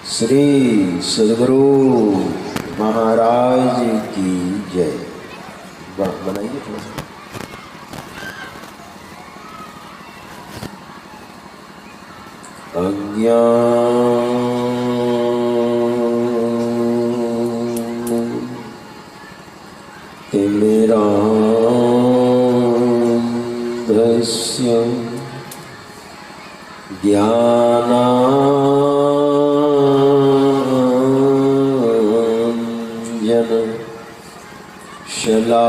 श्री सद्गुरु महाराज की जय। बनाइए थोड़ा सा। तिमिरान्धस्य ज्ञानाञ्जन शलाकया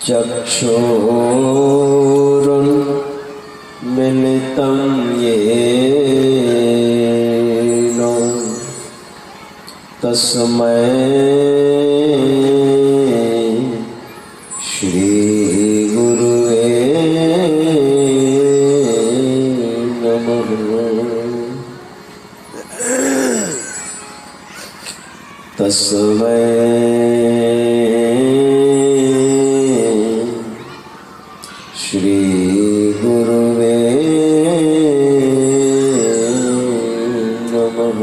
चक्षुरुन्मिलितं येन तस्मै श्री गुरुवे नमः। तस्मै श्री गुरुवे नमः।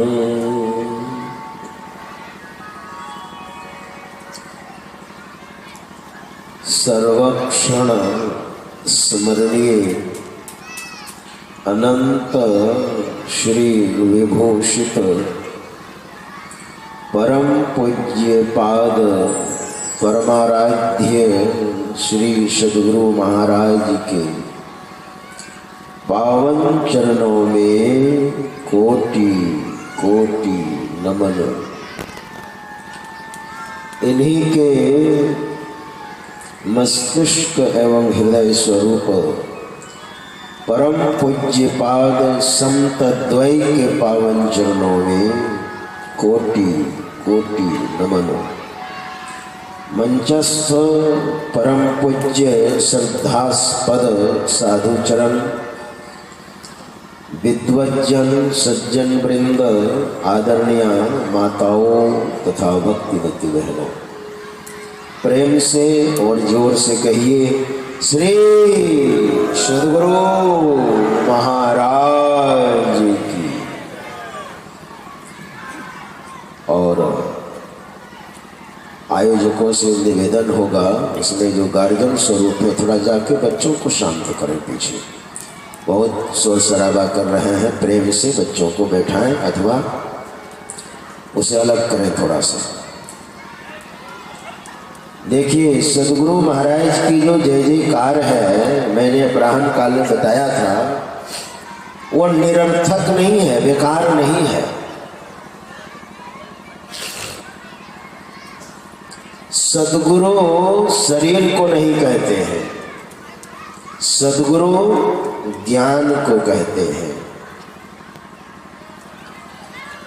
सर्वक्षण स्मरणीय अनंत श्री विभूषित परम पूज्य पाद परमाराध्य श्री सद्गुरु महाराज के पावन चरणों में कोटि कोटि नमन। इन्हीं के मस्तिष्क एवं हृदय स्वरूप परम पूज्य पाद संत द्वय के पावन चरणों में कोटि कोटि नमन। मंचस्थ परम पूज्य श्रद्धास्पद साधु चरण, विद्वज्जन सज्जन वृंद, आदरणीय माताओं तथा भक्तिवती बहनों, प्रेम से और जोर से कहिए श्री सद्गुरु महाराज की। और आयोजकों से निवेदन होगा, इसमें जो गार्जियन स्वरूप है थोड़ा जाके बच्चों को शांत करें। पीछे बहुत शोर शराबा कर रहे हैं, प्रेम से बच्चों को बैठाएं अथवा उसे अलग करें थोड़ा सा। देखिए, सद्गुरु महाराज की जो जय जयकार है, मैंने अपराह्न काल में बताया था, वो निरर्थक नहीं है, बेकार नहीं है। सद्गुरु शरीर को नहीं कहते हैं, सद्गुरु ज्ञान को कहते हैं।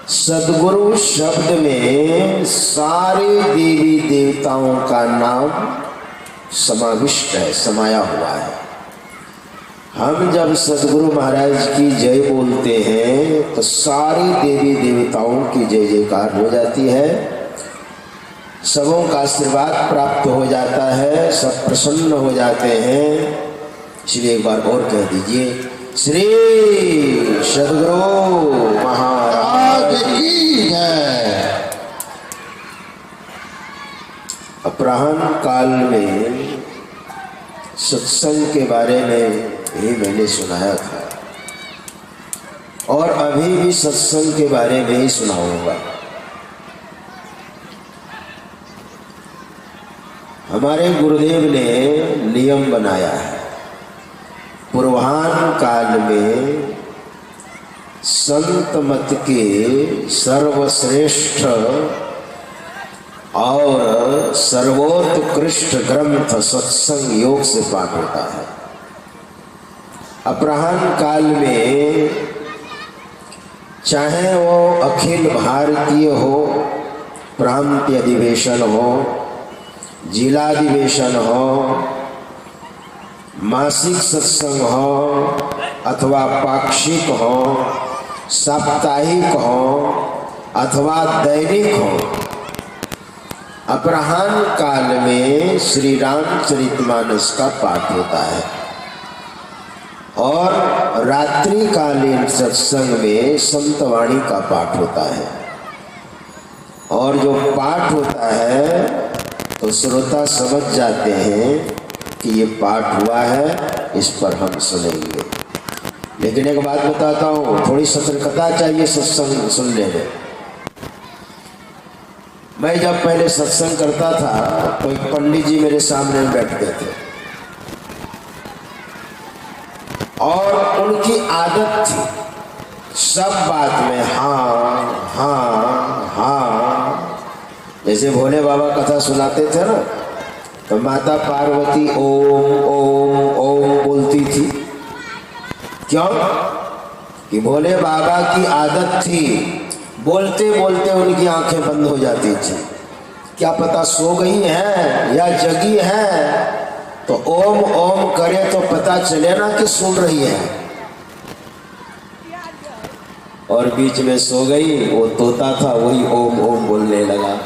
सद्गुरु शब्द में सारे देवी देवताओं का नाम समाविष्ट है, समाया हुआ है। हम जब सद्गुरु महाराज की जय बोलते हैं तो सारी देवी देवताओं की जय जयकार हो जाती है, सबों का आशीर्वाद प्राप्त हो जाता है, सब प्रसन्न हो जाते हैं। इसलिए एक बार और कह दीजिए श्री सद्गुरु महाराज की जय। अपराह्न काल में सत्संग के बारे में ही मैंने सुनाया था और अभी भी सत्संग के बारे में ही सुनाऊंगा। हमारे गुरुदेव ने नियम बनाया है, पूर्वाह्न काल में संत मत के सर्वश्रेष्ठ और सर्वोत्कृष्ट ग्रंथ सत्संग योग से पाठ होता है। अपराह्न काल में चाहे वो अखिल भारतीय हो, प्रांतीय अधिवेशन हो, जिलाधिवेशन हो, मासिक सत्संग हो अथवा पाक्षिक हो, साप्ताहिक हो अथवा दैनिक हो, अपराह्न काल में श्री रामचरितमानस का पाठ होता है और रात्रिकालीन सत्संग में संतवाणी का पाठ होता है। और जो पाठ होता है तो श्रोता समझ जाते हैं कि ये पाठ हुआ है, इस पर हम सुनेंगे। लेकिन एक बात बताता हूँ, थोड़ी सतर्कता चाहिए सत्संग सुनने में। मैं जब पहले सत्संग करता था तो एक पंडित जी मेरे सामने बैठते थे और उनकी आदत थी सब बात में हाँ हाँ हाँ। जैसे भोले बाबा कथा सुनाते थे ना, तो माता पार्वती ओम ओम ओम बोलती थी। क्यों? कि भोले बाबा की आदत थी, बोलते बोलते उनकी आंखें बंद हो जाती थी। क्या पता सो गई हैं या जगी हैं, तो ओम ओम करे तो पता चले ना कि सुन रही है। और बीच में सो गई, वो तोता था वही ओम ओम बोलने लगा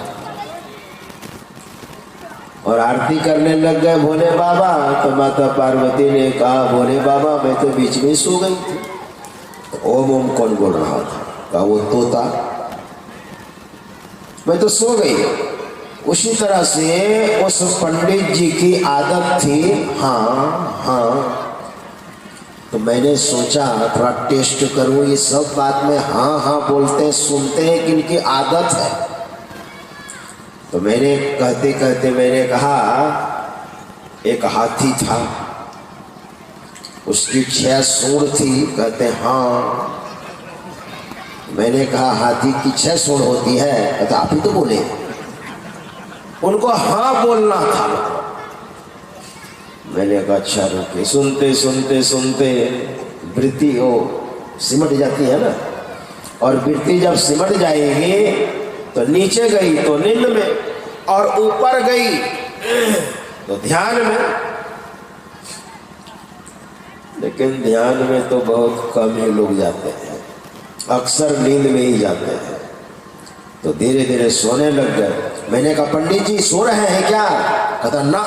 और आरती करने लग गए भोले बाबा। तो माता पार्वती ने कहा, भोले बाबा मैं तो बीच में सो गई थी। तो ओम ओम कौन बोल रहा था? कहा वो तोता, मैं तो सो गई। उसी तरह से उस पंडित जी की आदत थी हाँ हाँ। तो मैंने सोचा थोड़ा टेस्ट करूं, ये सब बात में हाँ हाँ बोलते हैं, सुनते हैं कि इनकी आदत है। तो मैंने कहते कहते मैंने कहा, एक हाथी था, उसकी 6 सूंड थी। कहते हाँ। मैंने कहा हाथी की 6 सूंड होती है? कहते आप ही तो बोले। उनको हाँ बोलना था। मैंने कहा अच्छा रुके। सुनते सुनते सुनते वृत्ति हो सिमट जाती है ना, और वृत्ति जब सिमट जाएगी तो नीचे गई तो नींद में, और ऊपर गई तो ध्यान में। लेकिन ध्यान में तो बहुत कम ही लोग जाते हैं, अक्सर नींद में ही जाते हैं। तो धीरे धीरे सोने लग गए। मैंने कहा पंडित जी सो रहे हैं क्या? कहता ना।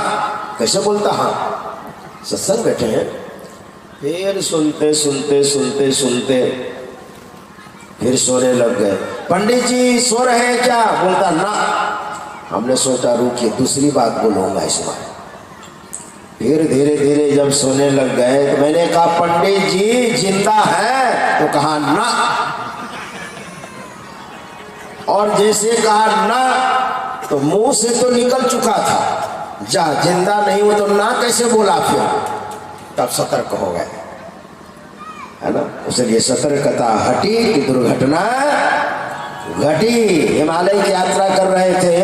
कैसे बोलता? हाँ सत्संग बैठे हैं। फिर सुनते सुनते सुनते सुनते फिर सोने लग गए। पंडित जी सो रहे हैं क्या? बोलता ना। हमने सोचा रुकिए दूसरी बात बोलूंगा इस बार। फिर धीरे धीरे जब सोने लग गए तो मैंने कहा पंडित जी जिंदा है? तो कहा ना। और जैसे कहा ना तो मुंह से तो निकल चुका था, जा जिंदा नहीं हो तो ना कैसे बोला? फिर तब सतर्क हो गए, है ना। इसलिए सतर्कता हटी कि दुर्घटना घटी। हिमालय की यात्रा कर रहे थे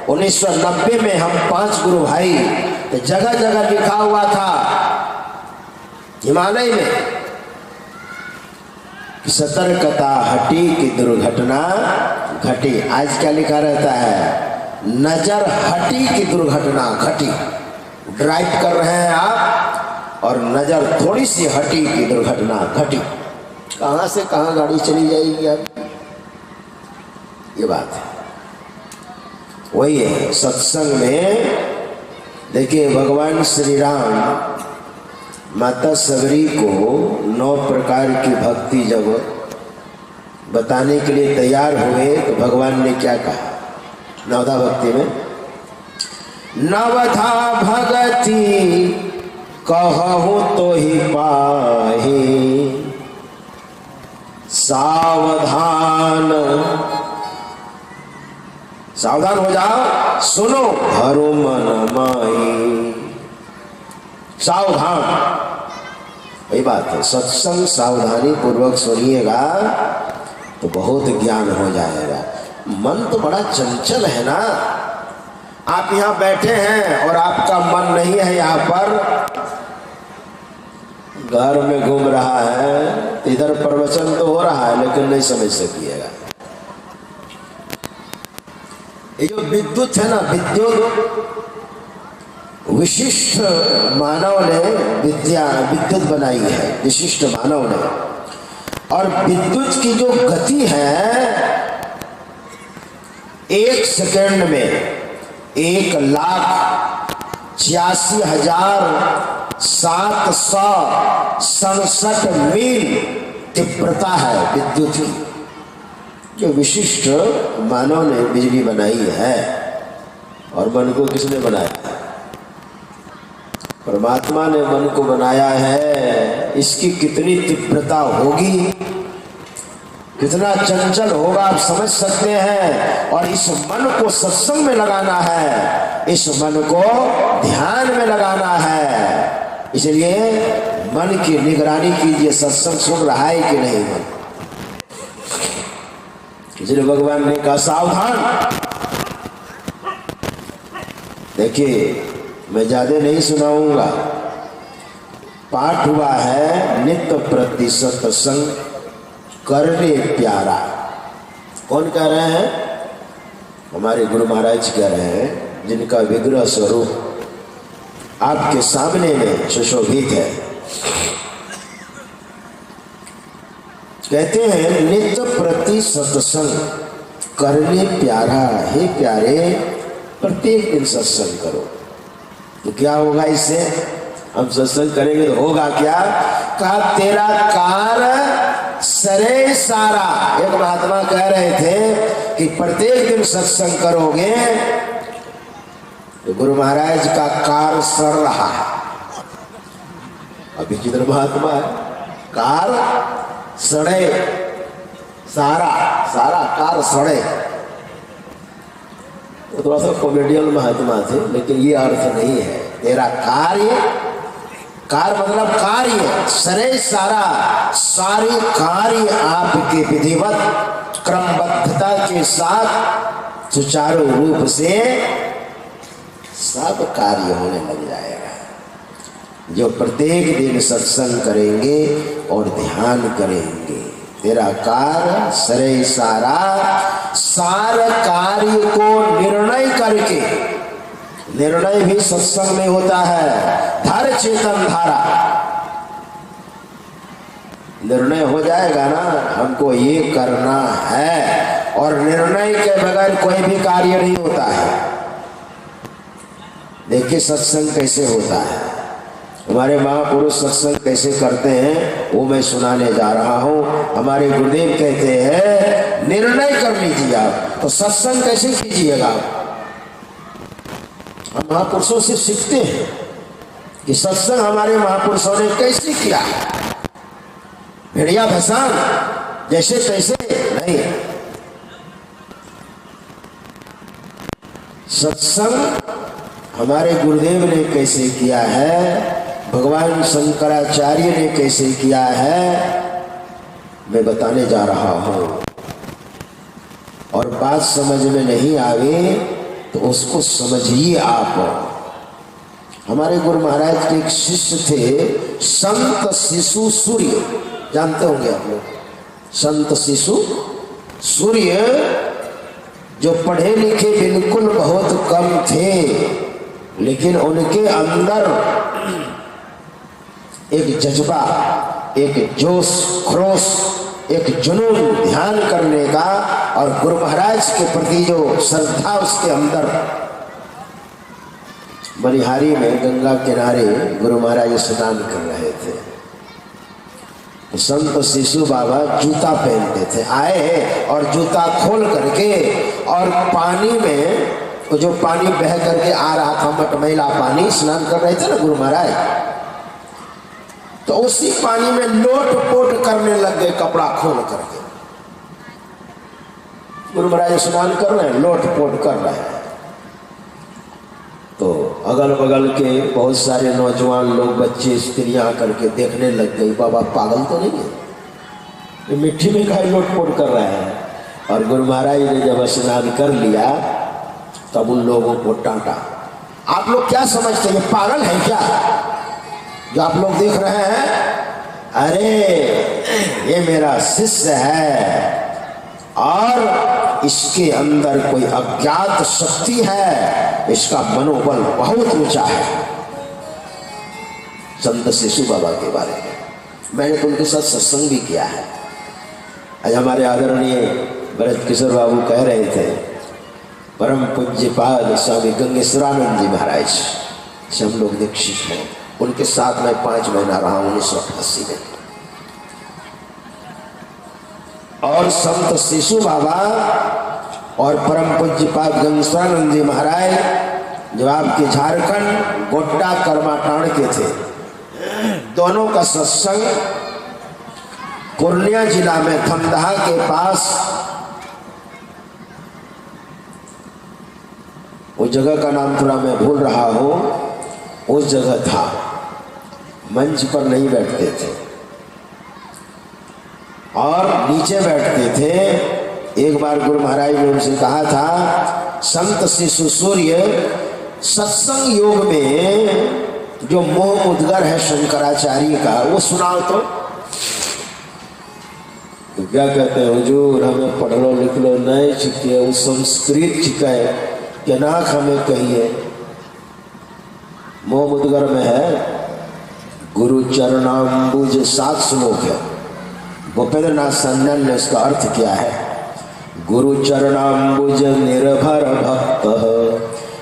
1990 में हम 5 गुरु भाई, तो जगह जगह लिखा हुआ था हिमालय में कि सतर्कता हटी कि दुर्घटना घटी। आज क्या लिखा रहता है? नजर हटी कि दुर्घटना घटी। ड्राइव कर रहे हैं आप और नजर थोड़ी सी हटी कि दुर्घटना घटी। कहां से कहां गाड़ी चली जाएगी अब, ये बात है। वही है सत्संग में। देखिए भगवान श्री राम माता सबरी को 9 प्रकार की भक्ति जब बताने के लिए तैयार हुए तो भगवान ने क्या कहा? नवधा भक्ति में नवधा भगति कहूँ तो ही पाही, सावधान सावधान हो जाओ, सुनो हरो मन माही। सावधान, वही बात है। सत्संग सावधानी पूर्वक सुनिएगा तो बहुत ज्ञान हो जाएगा। मन तो बड़ा चंचल है ना। आप यहाँ बैठे हैं और आपका मन नहीं है यहाँ पर, घर में घूम रहा है। इधर प्रवचन तो हो रहा है लेकिन नहीं समझ सकिएगा। ये जो विद्युत है ना, विद्युत विशिष्ट मानव ने विद्युत बनाई है, विशिष्ट मानव ने। और विद्युत की जो गति है 1 सेकंड में 1,86,767 मील तीव्रता है विद्युत की, जो विशिष्ट मानव ने बिजली बनाई है। और मन को किसने बनाया? परमात्मा ने मन को बनाया है। इसकी कितनी तीव्रता होगी, कितना चंचल होगा, आप समझ सकते हैं। और इस मन को सत्संग में लगाना है, इस मन को ध्यान में लगाना है। इसलिए मन की निगरानी कीजिए, सत्संग सुन रहा है कि नहीं मन। इसलिए भगवान ने कहा सावधान। देखिए, मैं ज्यादा नहीं सुनाऊंगा। पाठ हुआ है नित्य प्रति सत्संग करने प्यारा। कौन कह रहे हैं? हमारे गुरु महाराज कह रहे हैं, जिनका विग्रह स्वरूप आपके सामने में सुशोभित है। कहते हैं नित्य प्रति सत्संग करने प्यारा। हे प्यारे, प्रत्येक दिन सत्संग करो। तो क्या होगा इससे? हम सत्संग करेंगे तो होगा क्या? कहा तेरा कार्य सरे सारा। एक महात्मा कह रहे थे कि प्रत्येक दिन सत्संग करोगे तो गुरु महाराज का कार्य सड़ रहा है। अभी किधर महात्मा है? कार्य सड़े, सारा सारा कार्य सड़े। वो थोड़ा सा कॉमेडियन महात्मा थे, लेकिन ये अर्थ नहीं है। तेरा कार्य, कार्य मतलब कार्य, सरे सारा, सारे कार्य आपके विधिवत क्रमबद्धता के साथ सुचारू रूप से सब कार्य होने लग जाएगा। जो प्रत्येक दिन सत्संग करेंगे और ध्यान करेंगे, तेरा कार्य सरे सारा, सार कार्य को निर्णय करके, निर्णय भी सत्संग में होता है। धर चेतन धारा, निर्णय हो जाएगा ना, हमको ये करना है। और निर्णय के बगैर कोई भी कार्य नहीं होता है। देखिए सत्संग कैसे होता है, हमारे महापुरुष सत्संग कैसे करते हैं, वो मैं सुनाने जा रहा हूँ। हमारे गुरुदेव कहते हैं निर्णय कर लीजिए आप, तो सत्संग कैसे कीजिएगा। हम महापुरुषों से सीखते हैं कि सत्संग हमारे महापुरुषों ने कैसे किया। भेड़िया भसान जैसे तैसे नहीं, सत्संग हमारे गुरुदेव ने कैसे किया है, भगवान शंकराचार्य ने कैसे किया है, मैं बताने जा रहा हूं। और बात समझ में नहीं आवे तो उसको समझिए आप। हमारे गुरु महाराज के एक शिष्य थे संत शिशु सूर्य, जानते होंगे आप लोग। संत शिशु सूर्य जो पढ़े लिखे बिल्कुल बहुत कम थे, लेकिन उनके अंदर एक जज्बा, एक जोश खरोश, एक जुनून ध्यान करने का और गुरु महाराज के प्रति जो श्रद्धा उसके अंदर। बनिहारी में गंगा किनारे गुरु महाराज स्नान कर रहे थे। संत शिशु बाबा जूता पहनते थे, आए और जूता खोल करके और पानी में, जो पानी बह करके आ रहा था मटमैला पानी, स्नान कर रहे थे ना गुरु महाराज, तो उसी पानी में लोट पोट करने लग गए कपड़ा खोल करके। गुरु महाराज स्नान कर रहे हैं, लोट पोट कर रहे हैं। तो अगल बगल के बहुत सारे नौजवान लोग, बच्चे, स्त्रियां करके देखने लग गई, बाबा पागल तो नहीं है, ये मिट्टी में खाए लोट पोट कर रहे हैं। और गुरु महाराज ने जब स्नान कर लिया तब उन लोगों को डांटा। आप लोग क्या समझते हैं, पागल है क्या जो आप लोग देख रहे हैं? अरे ये मेरा शिष्य है और इसके अंदर कोई अज्ञात शक्ति है, इसका मनोबल बहुत ऊंचा है। संत शिशु बाबा के बारे में मैंने तो उनके साथ सत्संग भी किया है। आज हमारे आदरणीय भरत किशोर बाबू कह रहे थे परम पूज्यपाद स्वामी गंगेश्वरानंद जी महाराज से हम लोग दीक्षित हैं। उनके साथ मैं 5 महीना रहा 1988 में। और संत शिशु बाबा और परम पूज्यपाद गंगेश्वरानंद जी महाराज जो आपके झारखंड गोड्डा कर्माटाण के थे, दोनों का सत्संग पूर्णिया जिला में थमदहा के पास, उस जगह का नाम थोड़ा मैं भूल रहा हूँ, उस जगह था। मंच पर नहीं बैठते थे और नीचे बैठते थे। एक बार गुरु महाराज ने उनसे कहा था, संत शिशु सूर्य सत्संग योग में जो मोह उद्गर है शंकराचार्य का वो सुनाओ तो क्या कहते हैं हुजूर, हमें पढ़ लो लिख लो नहीं छिके, वो संस्कृत छिके के नाक हमें कहिए। मोह उद्गर में है गुरु चरणाम्बुज 7 श्लोक है। भूपेंद्र नाथ सन्याल ने इसका अर्थ किया है, गुरु चरणाम्बुज निर्भर भक्त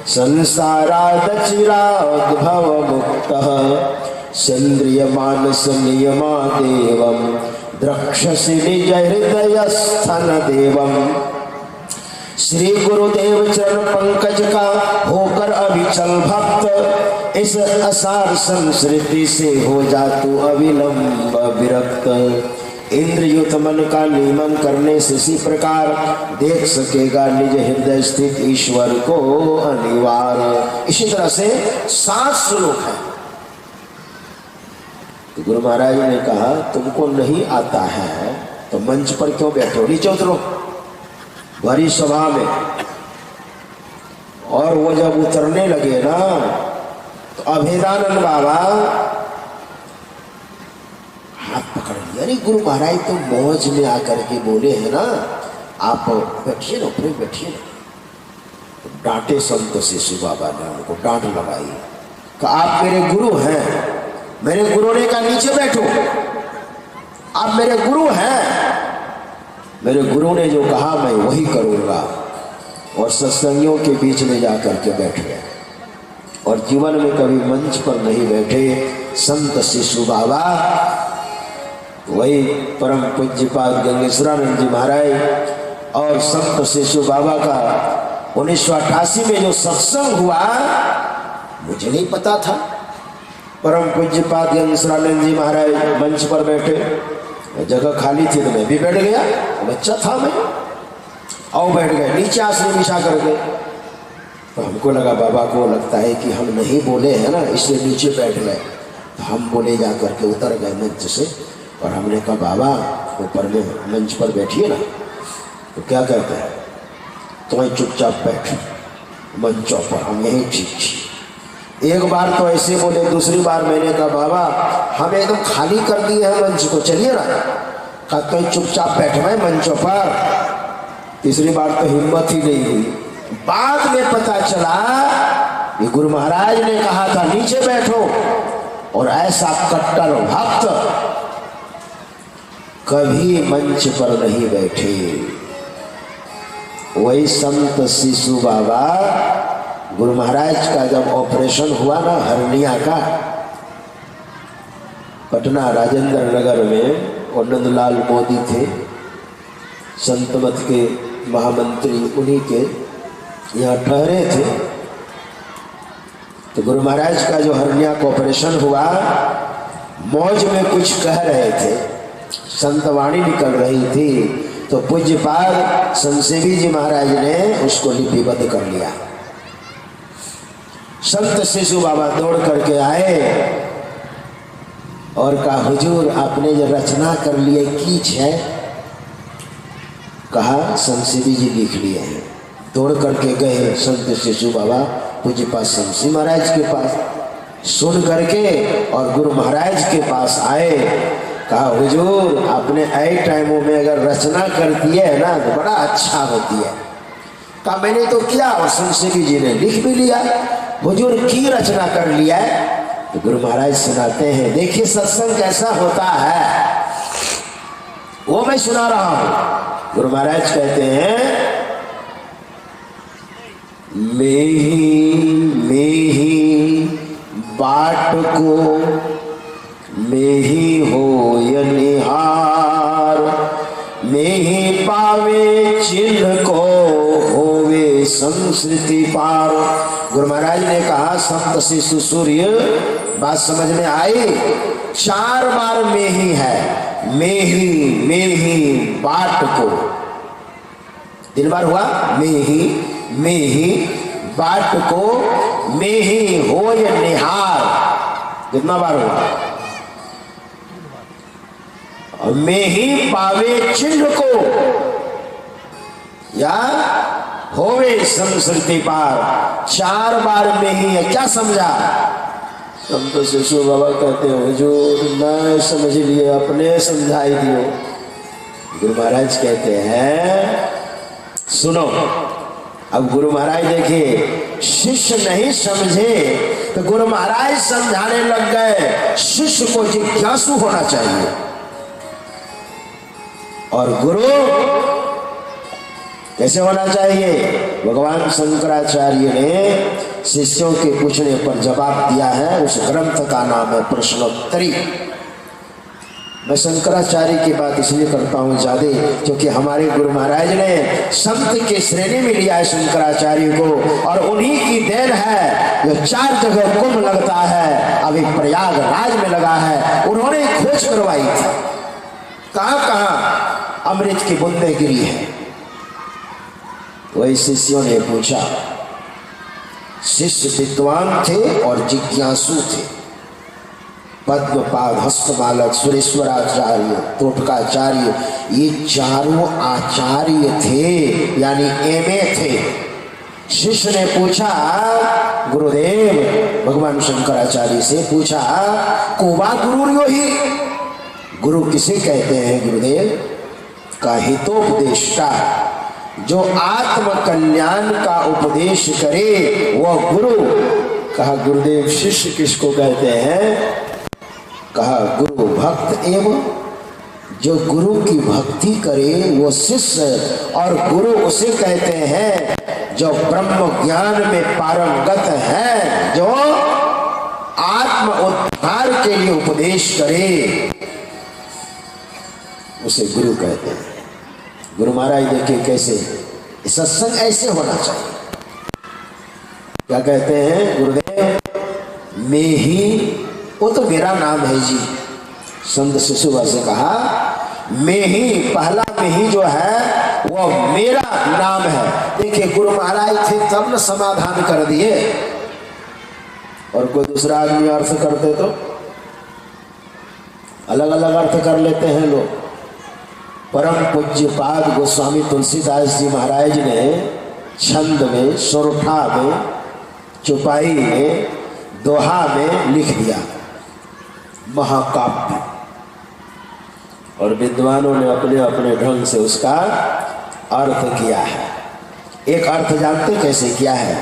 संसाराद चिराग भव मुक्त सेन्द्रिय मानस नियमा देवम द्रक्षसि निज हृदय स्थन देवम। श्री गुरुदेव चरण पंकज का होकर अभिचल भक्त, इस असार संस्कृति से हो जा तू अविलंब विरक्त। इंद्रयुत मन का नियमन करने से इसी प्रकार देख सकेगा निज हृदय स्थित ईश्वर को अनिवार्य। इसी तरह से 7 श्लोक है। तो गुरु महाराज ने कहा, तुमको नहीं आता है तो मंच पर क्यों बैठो, नीचे उतरो भरी सभा में। और वो जब उतरने लगे ना तो अभेदानंद बाबा हाथ पकड़ लिया। अरे गुरु महाराज तो मौज में आकर के बोले हैं ना, आप बैठिए ना, फिर बैठिए ना। डांटे संत शिशु बाबा ने उनको डांट लगाई, कि आप मेरे गुरु हैं। मेरे गुरु ने कहा नीचे बैठो, आप मेरे गुरु हैं। मेरे गुरु ने जो कहा मैं वही करूंगा। और सत्संगियों के बीच में जाकर के बैठ गए और जीवन में कभी मंच पर नहीं बैठे संत शिशु बाबा, वही परम पूज्यपाद गंगेश्वरानंद जी महाराज और संत शिशु बाबा का 1988 में जो सत्संग हुआ मुझे नहीं पता था। परम पूज्यपाद गंगेश्वरानंद जी महाराज मंच पर बैठे, जगह खाली थी तो मैं भी बैठ गया, बच्चा था मैं, और बैठ गए। नीचे आसनी बिछा कर गए। तो हमको लगा बाबा को लगता है कि हम नहीं बोले हैं ना इसलिए नीचे बैठ गए। तो हम बोले जा करके उतर गए मंच से और हमने कहा बाबा ऊपर में मंच पर बैठिए ना। तो क्या कहते हैं, तुम्हें चुपचाप बैठ मंचों पर, हम यही ठीक थी। एक बार तो ऐसे बोले, दूसरी बार मैंने कहा बाबा हम एकदम खाली कर दिए हैं मंच को, चलिए ना। कहा तो चुपचाप बैठ गए मंचों पर। तीसरी बार तो हिम्मत ही नहीं हुई। बाद में पता चला कि गुरु महाराज ने कहा था नीचे बैठो, और ऐसा कट्टर भक्त कभी मंच पर नहीं बैठे। वही संत शिशु बाबा, गुरु महाराज का जब ऑपरेशन हुआ ना हर्निया का, पटना राजेंद्र नगर में, और नंदलाल मोदी थे संत मत के महामंत्री, उन्हीं के यहाँ ठहरे थे। तो गुरु महाराज का जो हर्निया का ऑपरेशन हुआ, मौज में कुछ कह रहे थे, संतवाणी निकल रही थी, तो पूज्यपाद संसेवी जी महाराज ने उसको लिपिबद्ध कर लिया। संत शिशु बाबा दौड़ करके आए और कहा हुजूर आपने जो रचना कर लिए कीच है। कहा संसेवी जी लिख लिए हैं। दौड़ करके गए संत शिशु बाबा पूज्यपाद संसी महाराज के पास, सुन करके और गुरु महाराज के पास आए। कहा हुजूर आपने ऐसे टाइमों में अगर रचना कर दी है ना तो बड़ा अच्छा होती है। कहा मैंने तो किया, और संसेवी जी ने लिख भी लिया। हुजूर की रचना कर लिया है। तो गुरु महाराज सुनाते हैं, देखिए सत्संग कैसा होता है, वो मैं सुना रहा हूं। गुरु महाराज कहते हैं, मेही बाट को मेही होय निहार, मेही पावे चिन्ह को होवे संस्कृति पार। गुरु महाराज ने कहा संत शिशु सूर्य, बात समझ में आई? 4 बार मेही है, मेही मेही बाट को, 3 बार हुआ मेही मेही बाट को, मेही होय निहार, कितना बार हुआ? और मेही पावे चिन्ह को या होवे संस्कृति पार, 4 बार मेही है। क्या समझा? हम तो शिशु बाबा कहते हो हुजूर न समझ लिए, अपने समझाई दियो। गुरु महाराज कहते हैं सुनो। अब गुरु महाराज देखिए, शिष्य नहीं समझे तो गुरु महाराज समझाने लग गए। शिष्य को जिज्ञासु होना चाहिए, और गुरु कैसे होना चाहिए? भगवान शंकराचार्य ने शिष्यों के पूछने पर जवाब दिया है। उस ग्रंथ का नाम है प्रश्नोत्तरी। मैं शंकराचार्य की बात इसलिए करता हूँ ज्यादा, क्योंकि हमारे गुरु महाराज ने संत के श्रेणी में लिया है शंकराचार्य को, और उन्हीं की देन है जो 4 जगह कुंभ लगता है, अभी प्रयागराज में लगा है। उन्होंने खोज करवाई थी, कहाँ कहाँ अमृत की बूंदें गिरी है। वही शिष्यों ने पूछा। शिष्य विद्वान थे और जिज्ञासु थे। पद्मपाद, हस्तमालक, सुरेश्वराचार्य, तोटकाचार्य, ये 4 आचार्य थे, यानी एमए थे। शिष्य ने पूछा गुरुदेव, भगवान शंकराचार्य से पूछा, कोबा गुरु ही, गुरु किसे कहते हैं गुरुदेव? का हितोपदेष्टा, जो आत्म कल्याण का उपदेश करे वह गुरु। कहा गुरुदेव शिष्य किसको कहते हैं? कहा गुरु भक्त एवं, जो गुरु की भक्ति करे वो शिष्य, और गुरु उसे कहते हैं जो ब्रह्म ज्ञान में पारंगत है, जो आत्म उद्धार के लिए उपदेश करे, उसे गुरु कहते हैं। गुरु महाराज देखिए कैसे सत्संग ऐसे होना चाहिए। क्या कहते हैं गुरुदेव? मेही, वो तो मेरा नाम है जी। संत शिशुभा से कहा मेही, पहला मेही जो है वो मेरा नाम है। देखिए गुरु महाराज थे तब न समाधान कर दिए, और कोई दूसरा आदमी अर्थ करते तो अलग अलग अर्थ कर लेते हैं लोग। परम पूज्य पाद गोस्वामी तुलसीदास जी महाराज ने छंद में, सोरठा में, चौपाई में, दोहा में लिख दिया महाकाव्य, और विद्वानों ने अपने अपने ढंग से उसका अर्थ किया है। एक अर्थ जानते कैसे किया है?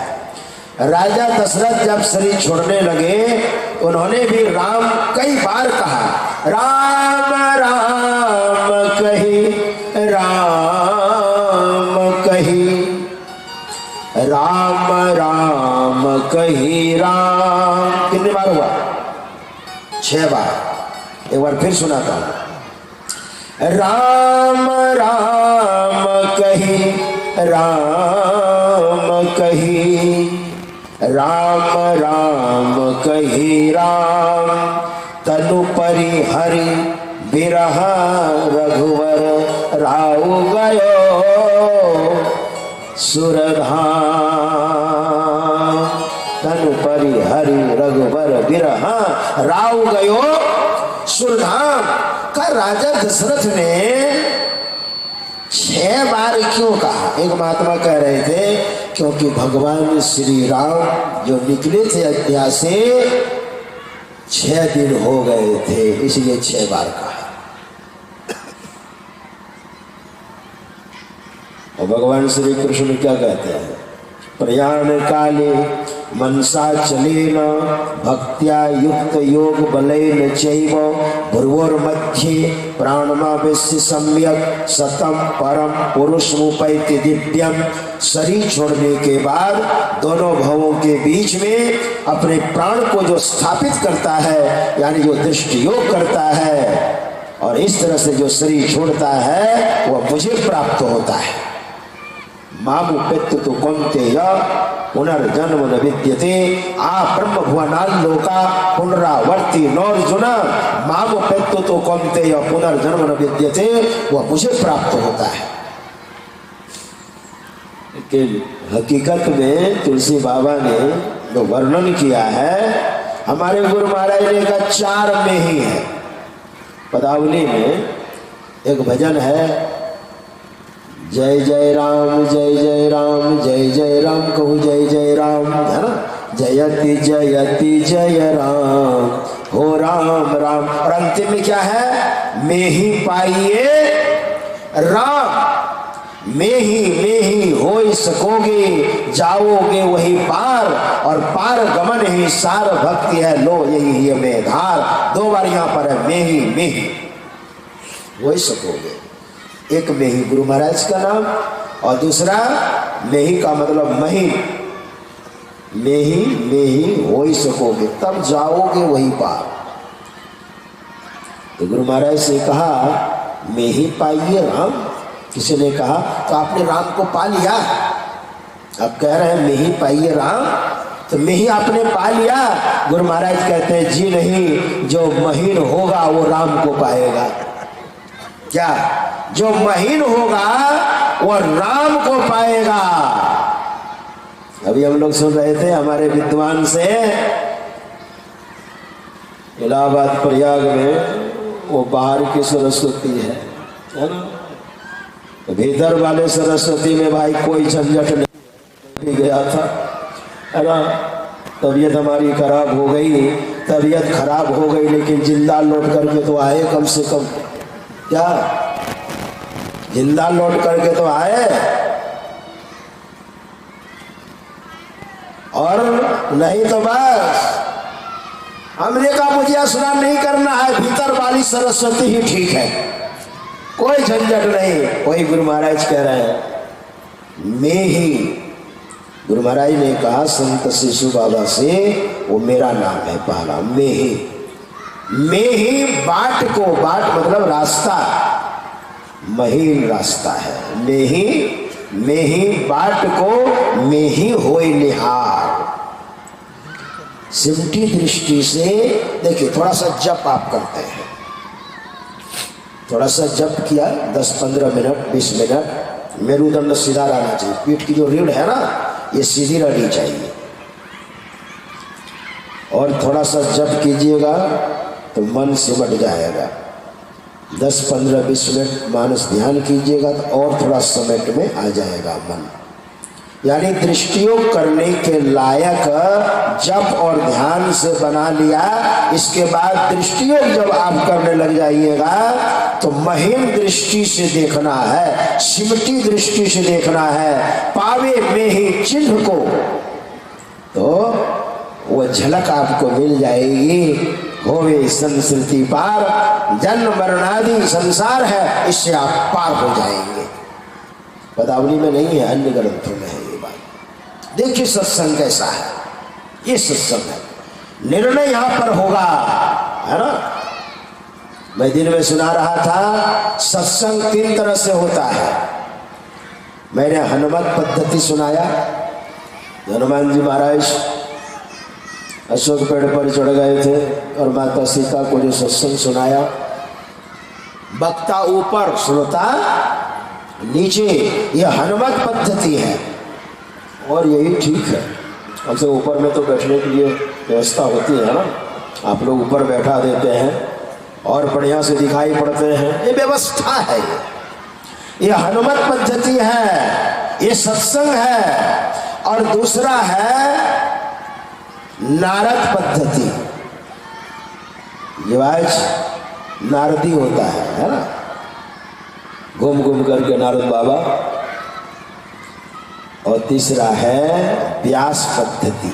राजा दशरथ जब शरीर छोड़ने लगे, उन्होंने भी राम कई बार कहा, राम राम कही, राम कही, राम राम कही राम। कितने बार हुआ? 6 बार। एक बार फिर सुनाता हूं। राम राम कही, राम कही, राम राम कही राम, तनु परि हरि बिरह रघुवर राउ गयो सुरधाम। तनु परि हरि रघुवर बिरह राउ गयो सुरधाम का राजा दशरथ ने 6 बार क्यों कहा? एक महात्मा कह रहे थे क्योंकि भगवान श्री राम जो निकले थे अयोध्या से 6 दिन हो गए थे, इसलिए 6 बार कहा। और भगवान श्री कृष्ण क्या कहते हैं? प्रयाण काले मनसा चलेन भक्त्या युक्त योग बलेन चैव भ्रुवोर्मध्ये प्राणमावेश्य सम्यक सतम परम पुरुषमुपैति दिव्यम। शरीर छोड़ने के बाद दोनों भवों के बीच में अपने प्राण को जो स्थापित करता है, यानी जो दृष्टि योग करता है, और इस तरह से जो शरीर छोड़ता है वह मुझे प्राप्त होता है। मामुपेत्य तो कौन्तेय पुनर्जन्म न विद्यते आ ब्रह्म भुवनाल्लोका पुनरावर्ती नौर्जुन। मामुपेत्य तो कौन्तेय पुनर्जन्म न विद्यते, वह मुझे प्राप्त होता है। लेकिन हकीकत में तुलसी बाबा ने जो वर्णन किया है, हमारे गुरु महाराज ने कहा 4 में ही है। पदावली में एक भजन है, जय जय राम जय जय राम जय जय राम कहूँ जय जय राम, है ना। जयति जयति जय राम हो राम राम। और अंतिम में क्या है, में ही पाइए राम, में ही हो सकोगे, जाओगे वही पार, और पार गमन ही सार भक्ति है, लो यही है में धार। 2 बार यहाँ पर है, में ही हो ही सकोगे। एक में ही गुरु महाराज का नाम, और दूसरा में ही का मतलब मही, में ही हो ही सकोगे, तब जाओगे वही पार। तो गुरु महाराज से कहा में ही पाइए राम। किसी ने कहा तो आपने राम को पा लिया, अब कह रहे हैं में ही पाइए राम, तो में ही आपने पा लिया। गुरु महाराज कहते हैं जी नहीं, जो महीन होगा वो राम को पाएगा। क्या? जो महीन होगा वो राम को पाएगा। अभी हम लोग सुन रहे थे हमारे विद्वान से, इलाहाबाद प्रयाग में वो बाहर की सरस्वती है ना, तो भीतर वाले सरस्वती में भाई कोई झंझट नहीं गया था, है ना। तबीयत हमारी खराब हो गई, तबीयत खराब हो गई, लेकिन जिंदा लौट करके तो आए कम से कम। क्या? जिंदा लौट करके तो आए, और नहीं तो बस हमने कहा मुझे स्नान नहीं करना है, भीतर वाली सरस्वती ही ठीक है, कोई झंझट नहीं। वही गुरु महाराज कह रहे हैं में ही। गुरु महाराज ने कहा संत शिशु बाबा से, वो मेरा नाम है पहला, में ही बाट को, बाट मतलब रास्ता, महीन रास्ता है। में ही बाट को में ही होय निहार। सिमटी दृष्टि से देखिए, थोड़ा सा जप आप करते हैं, थोड़ा सा जप किया 10-15 मिनट 20 मिनट, मेरुदंड सीधा रहना चाहिए, पीठ की जो रीढ़ है ना ये सीधी रहनी चाहिए। और थोड़ा सा जप कीजिएगा तो मन सिमट जाएगा। 10-15-20 मिनट मानस ध्यान कीजिएगा तो और थोड़ा समेट में आ जाएगा मन। यानी दृष्टियोग करने के लायक जप और ध्यान से बना लिया। इसके बाद दृष्टियोग जब आप करने लग जाइएगा तो महीन दृष्टि से देखना है, सिमटी दृष्टि से देखना है, पावे में ही चिन्ह को, तो वो झलक आपको मिल जाएगी। होवे संस्कृति पार, जन्म मरणादि संसार है, इससे आप पार हो जाएंगे। पदावली में नहीं है, अन्य ग्रंथों में है ये बात। देखिए सत्संग कैसा है, ये सत्संग है। निर्णय यहाँ पर होगा, है ना। मैं दिन में सुना रहा था सत्संग 3 तरह से होता है। मैंने हनुमत पद्धति सुनाया, हनुमान जी महाराज अशोक पेड़ पर चढ़ गए थे और माता सीता को जो सत्संग सुनाया, वक्ता ऊपर श्रोता नीचे, यह हनुमत पद्धति है और यही ठीक है। हमसे ऊपर में तो बैठने के लिए व्यवस्था होती है ना, आप लोग ऊपर बैठा देते हैं और बढ़िया से दिखाई पड़ते हैं, ये व्यवस्था है। ये हनुमत पद्धति है, ये सत्संग है। और दूसरा है नारद पद्धति, जो आज नारदी होता है ना, घूम घूम करके नारद बाबा। और तीसरा है व्यास पद्धति।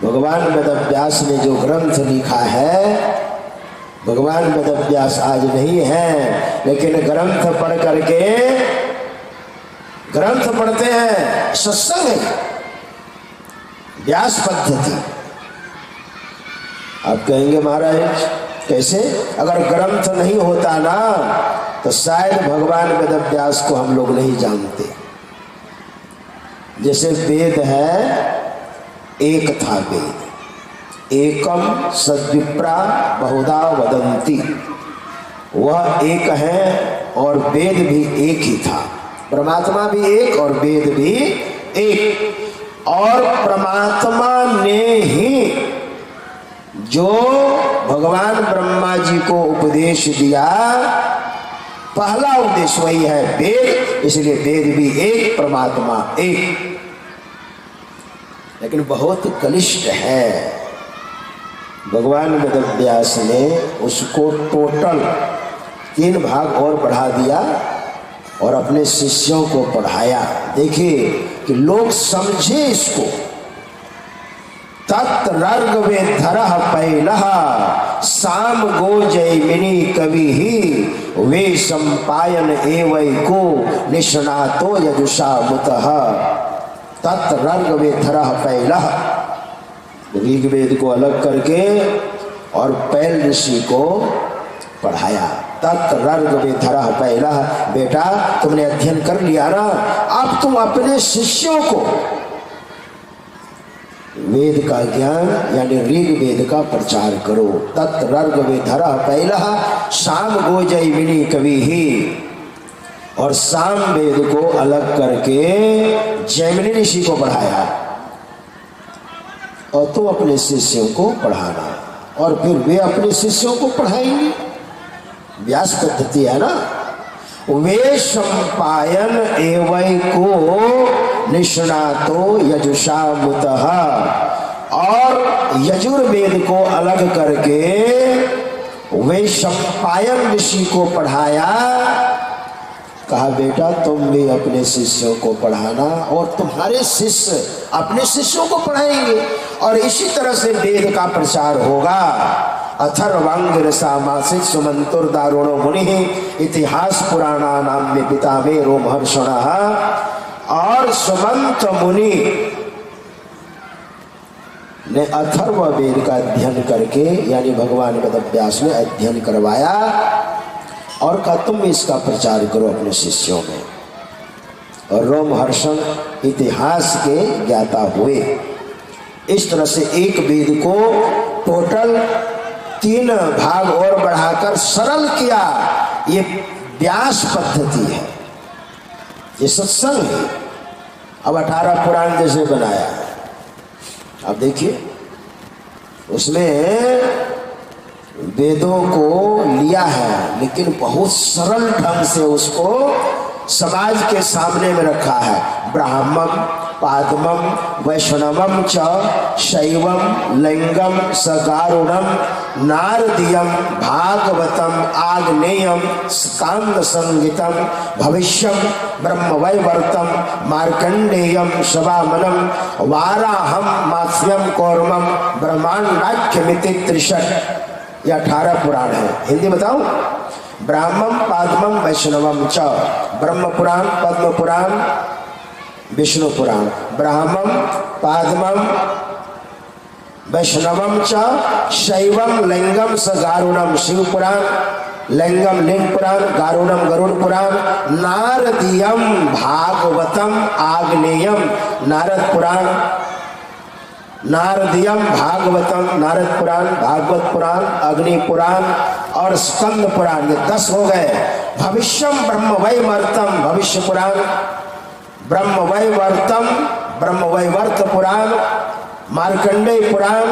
भगवान वेद व्यास ने जो ग्रंथ लिखा है भगवान वेदव्यास आज नहीं है, लेकिन ग्रंथ पढ़ करके, ग्रंथ पढ़ते हैं, सत्संग है, व्यास पद्धति। आप कहेंगे महाराज कैसे? अगर ग्रंथ नहीं होता ना तो शायद भगवान वेदव्यास को हम लोग नहीं जानते। जैसे वेद है, एक था वेद, एकम सद्विप्रा बहुधा वदंती, वह एक है और वेद भी एक ही था। परमात्मा भी एक और वेद भी एक। और परमात्मा ने ही जो भगवान ब्रह्मा जी को उपदेश दिया, पहला उपदेश वही है वेद, इसलिए वेद भी एक, परमात्मा एक। लेकिन बहुत कलिष्ठ है, भगवान वेदव्यास ने उसको टोटल 3 भाग और बढ़ा दिया और अपने शिष्यों को पढ़ाया। देखिए कि लोग समझे इसको। तत्र्ग वेधरः पैलः साम गो जैमिनी कवि ही वे संपायन एवैको निष्णातो यजुषा मुतः। तत्र्ग वेधरः पैलः, ऋग्वेद को अलग करके और पैल ऋषि को पढ़ाया। तत्र्ग वेधरः पैलः, बेटा तुमने अध्ययन कर लिया ना, अब तुम अपने शिष्यों को वेद का ज्ञान यानी ऋग्वेद का प्रचार करो। तत्र्ग वेधरः पैलः साम गो जैमिनी कवि ही, और साम वेद को अलग करके जैमिनी ऋषि को पढ़ाया। और तुम अपने शिष्यों को पढ़ाना, और फिर वे अपने शिष्यों को पढ़ाएंगे। व्यास पद्धति है ना। वे संपायन एवैको निष्णातो यजुषा मुतः, और यजुर्वेद को अलग करके वे संपायन ऋषि को पढ़ाया। कहा बेटा तुम भी अपने शिष्यों को पढ़ाना, और तुम्हारे शिष्य अपने शिष्यों को पढ़ाएंगे, और इसी तरह से वेद का प्रचार होगा। अथर्वांगिरसामासित सुमंतुर दारुणो मुनि इतिहास पुराणा नाम में पिता में रोमहर्षणः। और सुमंत मुनि ने अथर्व वेद का अध्ययन करके, यानी भगवान वेदव्यास ने अध्ययन करवाया और कहा तुम इसका प्रचार करो अपने शिष्यों में। और रोमहर्षण इतिहास के ज्ञाता हुए। इस तरह से एक वेद को टोटल 3 भाग और बढ़ाकर सरल किया। ये व्यास पद्धति है, ये सत्संग है। अब 18 पुराण जैसे बनाया है, अब देखिए उसमें वेदों को लिया है, लेकिन बहुत सरल ढंग से उसको समाज के सामने में रखा है। ब्राह्मण पादमम वैष्णवम च शैवम लिंगम सकारुणम नारदीयम भागवतम आग्नेयम स्कांद संगीतम भविष्यम ब्रह्मवैवर्तम मार्कंडेयम शवामनम वाराहम मात्स्यम कौर्मम ब्रह्मांडाख्यमिति 63। ये 18 पुराण है। हिंदी बताऊं? ब्राह्मण पादमम वैष्णवम च, ब्रह्म पुराण, पद्म पुराण, विष्णु पुराण। ब्राह्मण पादमम वैष्णवम च शैवम लिंगम स गारुणम शिव पुराण, लिंगम लिंग पुराण, गारुणम गरुड़ पुराण, नारदीयम भागवतम आग्नेयम नारद पुराण, नारदीयम भागवतम नारद पुराण, भागवत पुराण, अग्नि पुराण और स्कंद पुराण। ये 10 हो गए। भविष्यम ब्रह्मवैवर्तम भविष्य पुराण, ब्रह्मवैवर्तम ब्रह्मवैवर्त पुराण, मार्कंडेय पुराण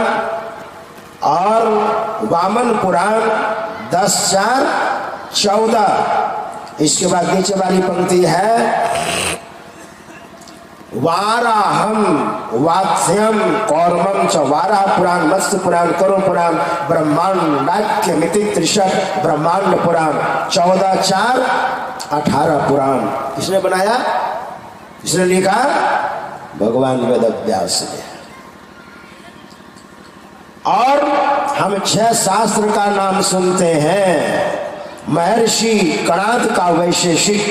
और वामन पुराण। 10 4 14। इसके बाद नीचे वाली पंक्ति है वाराहम वात्स्यम कौर्मम च, वाराह पुराण, मत्स्य पुराण, करो पुराण, ब्रह्मांडाख्यमिति 63, ब्रह्मांड पुराण। 14 4 18 पुराण। किसने बनाया? किसने लिखा? भगवान वेदव्यास ने। और हम 6 शास्त्र का नाम सुनते हैं। महर्षि कणाद का वैशेषिक,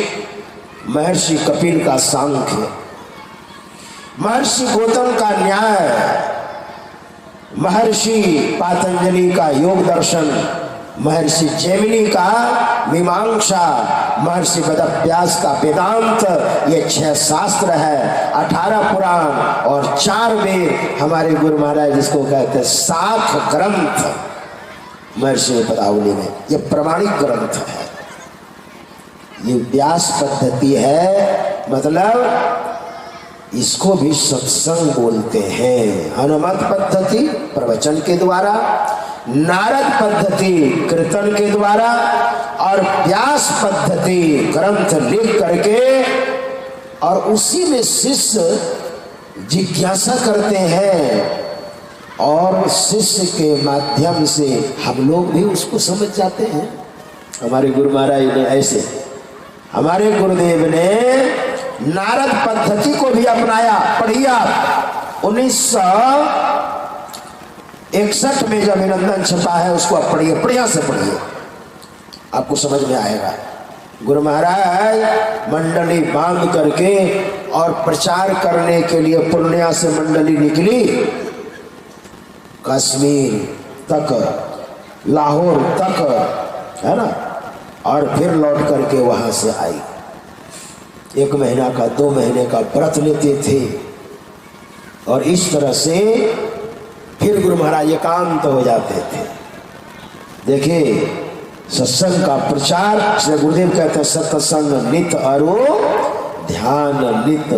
महर्षि कपिल का सांख्य, महर्षि गौतम का न्याय, महर्षि पातंजलि का योग दर्शन, महर्षि जैमिनी का मीमांसा, महर्षि वेदव्यास का वेदांत। ये 6 शास्त्र है, 18 पुराण और 4 वेद। हमारे गुरु महाराज जिसको कहते हैं साख ग्रंथ, महर्षि पदावली में ये प्रमाणिक ग्रंथ है। ये व्यास पद्धति है, मतलब इसको भी सत्संग बोलते हैं। हनुमत पद्धति प्रवचन के द्वारा, नारद पद्धति कीर्तन के द्वारा और व्यास पद्धति ग्रंथ लिख करके, और उसी में शिष्य जिज्ञासा करते हैं और शिष्य के माध्यम से हम लोग भी उसको समझ जाते हैं। हमारे गुरु महाराज ने ऐसे, हमारे गुरुदेव ने नारद पद्धति को भी अपनाया। पढ़िए आप 1961 में जब अभिनंदन छपा है उसको आप पढ़िए, बढ़िया से पढ़िए, आपको समझ में आएगा। गुरु महाराज मंडली बांध करके और प्रचार करने के लिए पूर्णिया से मंडली निकली, कश्मीर तक, लाहौर तक, है ना, और फिर लौट करके वहां से आई। 1 महीना का 2 महीने का व्रत लेते थे और इस तरह से फिर गुरु महाराज एकांत हो जाते थे। देखिए सत्संग का प्रचार, श्री गुरुदेव कहते हैं सत्संग नित अरो ध्यान नित।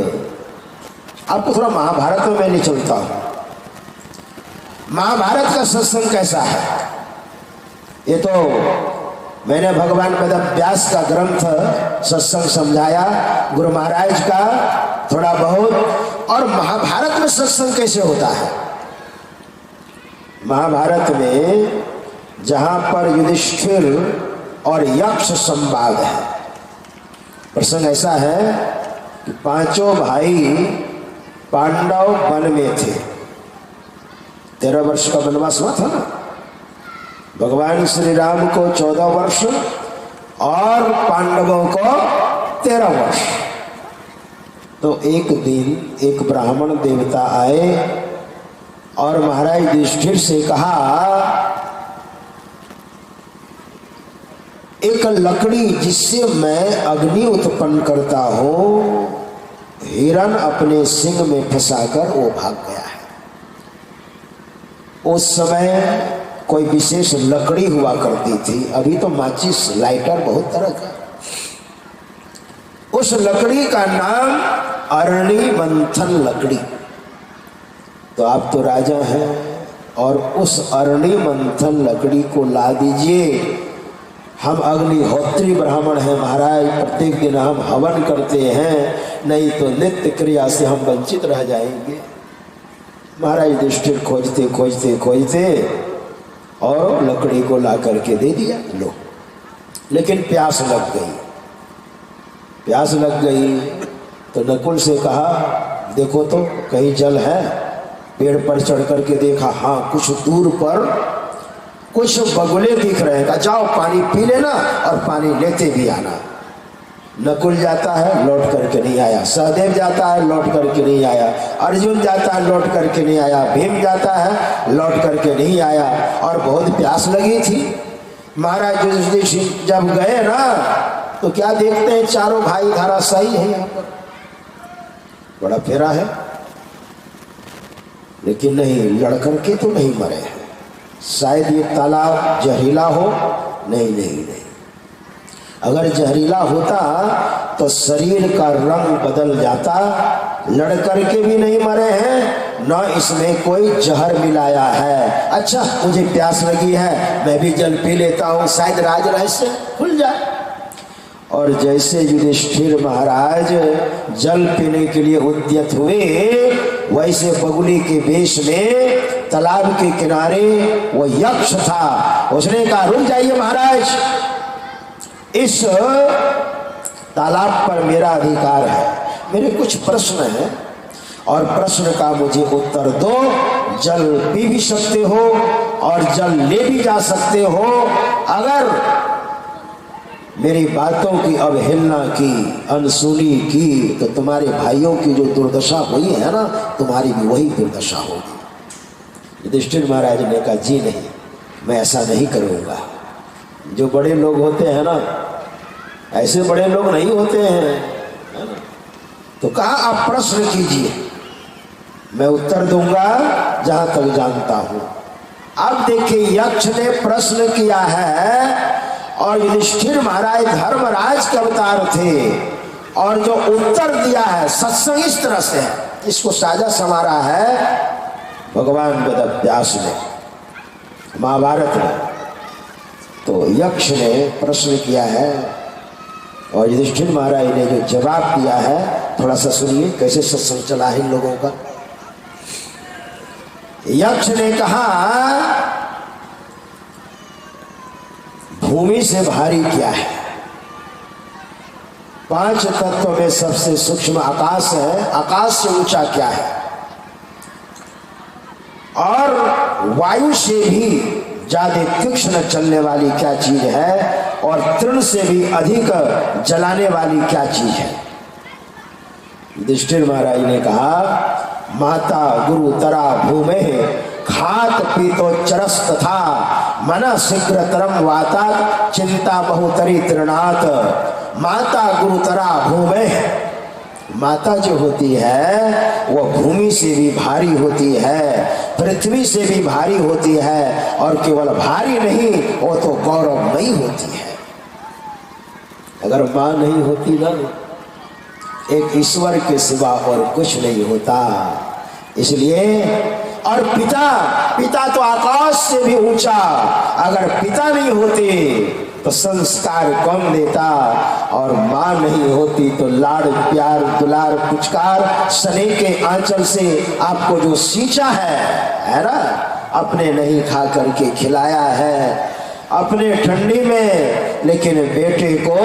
आपको थोड़ा महाभारत में मैं नहीं चलता हूं। महाभारत का सत्संग कैसा है, ये तो मैंने भगवान वेदव्यास का ग्रंथ सत्संग समझाया, गुरु महाराज का थोड़ा बहुत। और महाभारत में सत्संग कैसे होता है, महाभारत में जहां पर युधिष्ठिर और यक्ष संवाद है, प्रसंग ऐसा है कि 5 भाई पांडव वन में थे। 13 वर्ष का वनवास हुआ था ना, भगवान श्री राम को 14 वर्ष और पांडवों को 13 वर्ष। तो एक दिन एक ब्राह्मण देवता आए और महाराज युधिष्ठिर से कहा, एक लकड़ी जिससे मैं अग्नि उत्पन्न करता हूं, हिरण अपने सिंग में फंसाकर वो भाग गया है। उस समय कोई विशेष लकड़ी हुआ करती थी, अभी तो माचिस लाइटर बहुत तरह का। उस लकड़ी का नाम अरणी मंथन लकड़ी। तो आप तो राजा हैं और उस अरणी मंथन लकड़ी को ला दीजिए। हम अग्निहोत्री ब्राह्मण हैं महाराज, प्रत्येक दिन हम हवन करते हैं, नहीं तो नित्य क्रिया से हम वंचित रह जाएंगे। महाराज युधिष्ठिर खोजते खोजते खोजते और लकड़ी को ला करके दे दिया, लो। लेकिन प्यास लग गई, प्यास लग गई तो नकुल से कहा, देखो तो कहीं जल है। पेड़ पर चढ़ करके देखा, हाँ कुछ दूर पर कुछ बगुले दिख रहे हैं। जाओ पानी पी लेना और पानी लेते भी आना। नकुल जाता है, लौट करके नहीं आया। सहदेव जाता है, लौट करके नहीं आया। अर्जुन जाता है, लौट करके नहीं आया। भीम जाता है, लौट करके नहीं आया। और बहुत प्यास लगी थी। महाराज युधिष्ठिर जब गए ना तो क्या देखते हैं, चारों भाई धराशायी है। यहाँ पर बड़ा फेरा है, लेकिन नहीं, लड़कर के तो नहीं मरे हैं। शायद ये तालाब जहरीला हो, नहीं नहीं नहीं, अगर जहरीला होता तो शरीर का रंग बदल जाता। लड़कर के भी नहीं मरे हैं, न इसमें कोई जहर मिलाया है। अच्छा मुझे प्यास लगी है, मैं भी जल पी लेता हूँ, शायद राज रहस्य खुल जाए। और जैसे युधिष्ठिर महाराज जल पीने के लिए उद्यत हुए, वैसे बगुली के वेश में तालाब के किनारे वो यक्ष था। उसने कहा, रुक जाइए महाराज, इस तालाब पर मेरा अधिकार है, मेरे कुछ प्रश्न हैं। और प्रश्न का मुझे उत्तर दो। जल पी भी सकते हो और जल ले भी जा सकते हो। अगर मेरी बातों की अवहेलना की, अनसुनी की, तो तुम्हारे भाइयों की जो दुर्दशा हुई है ना, तुम्हारी भी वही दुर्दशा होगी। युधिष्ठिर महाराज ने कहा, जी नहीं, मैं ऐसा नहीं करूँगा। जो बड़े लोग होते हैं ना, ऐसे बड़े लोग नहीं होते हैं, है ना? तो कहा, आप प्रश्न कीजिए, मैं उत्तर दूंगा जहां तक जानता हूं। अब देखिए, यक्ष ने प्रश्न किया है और युधिष्ठिर महाराज धर्मराज के अवतार थे, और जो उत्तर दिया है सत्संग इस तरह से है। इसको साझा संवारा है भगवान वेदव्यास ने महाभारत में। तो यक्ष ने प्रश्न किया है और युधिष्ठिर महाराज ने जो जवाब दिया है, थोड़ा सा सुनिए कैसे सत्संग चला है इन लोगों का। यक्ष ने कहा, भूमि से भारी क्या है? 5 तत्व में सबसे सूक्ष्म आकाश है। आकाश से ऊंचा क्या है? और वायु से भी ज्यादा तीक्ष्ण चलने वाली क्या चीज है? और तृण से भी अधिक जलाने वाली क्या चीज है? युधिष्ठिर महाराज ने कहा, माता गुरु तरा भूमे खात पीतोच्चरस तथा मन शीघ्र तरम वाता चिंता बहुतरी तृणात। माता गुरु तरा भूमे, माता जो होती है वह भूमि से भी भारी होती है, पृथ्वी से भी भारी होती है, और केवल भारी नहीं, वो तो गौरवमयी होती है। अगर मां नहीं होती ना, एक ईश्वर के सिवा और कुछ नहीं होता। इसलिए, और पिता तो आकाश से भी ऊंचा। अगर पिता नहीं होते तो संस्कार कौन देता, और मां नहीं होती तो लाड़ प्यार दुलार पुचकार सने के आंचल से आपको जो सींचा है ना, अपने नहीं खा करके खिलाया है, अपने ठंडी में, लेकिन बेटे को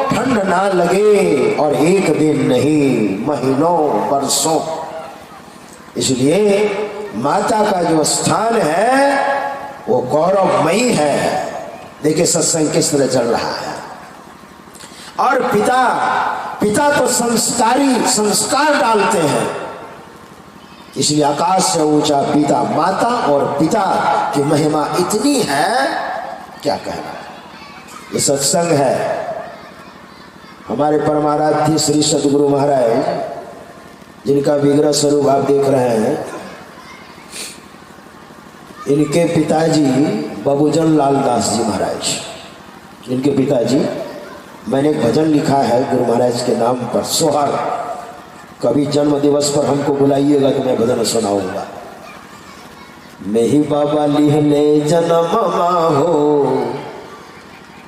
ठंड ना लगे, और एक दिन नहीं, महीनों वर्षों। इसलिए माता का जो स्थान है वो गौरवमयी है। देखिए सत्संग किस तरह चल रहा है। और पिता तो संस्कार डालते हैं। इसलिए आकाश से ऊंचा पिता, माता और पिता की महिमा इतनी है, क्या कहना। ये सत्संग है। हमारे परमाराध्य श्री सद्गुरु महाराज, जिनका विग्रह स्वरूप आप देख रहे हैं, इनके पिताजी बाबूजन लाल दास जी महाराज, इनके पिताजी, मैंने एक भजन लिखा है गुरु महाराज के नाम पर, सोहर। कभी जन्म दिवस पर हमको बुलाइएगा तो मैं भजन सुनाऊंगा। नहीं बाबा लिहले जन्म हो,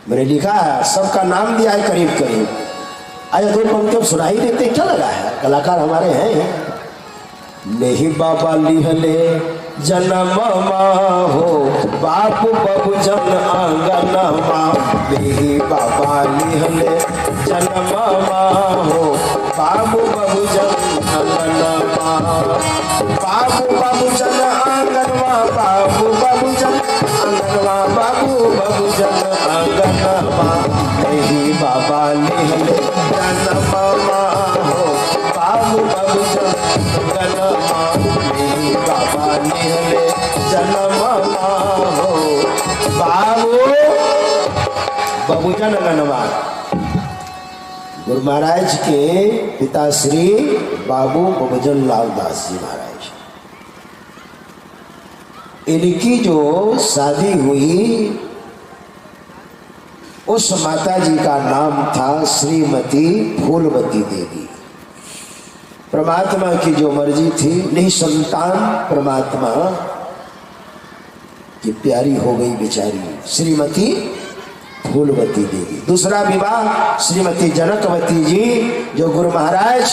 मैंने लिखा है, सबका नाम दिया है करीब करीब। आया 2 पंक्ति सुना ही देते, क्या लगा है, कलाकार हमारे हैं। नहीं बाबा लिहले जन्म हो, बापू बाबू जन आंगन माँ। नहीं बाबा लिहले जन्म हो, बाबू बाबू जन आंगन माँ। बाबू बाबू जन आंगन माँ, बाबू बाबू जन आंगन माँ, बाबू बाबू जन आंगन माँ। नहीं बाबा लिहले जन्म हो, बाबू बाबू जन आंगन माँ। नहीं बाबा लिहले जन्म हो, बाबू बाबूजन गणवा। गुरु महाराज के पिता श्री बाबू बाबूजन लाल दास जी महाराज, इनकी जो शादी हुई उस माता जी का नाम था श्रीमती फूलवती देवी। परमात्मा की जो मर्जी थी, निसंतान परमात्मा की प्यारी हो गई बेचारी श्रीमती फूलवती देवी। दूसरा विवाह श्रीमती जनकवती जी, जो गुरु महाराज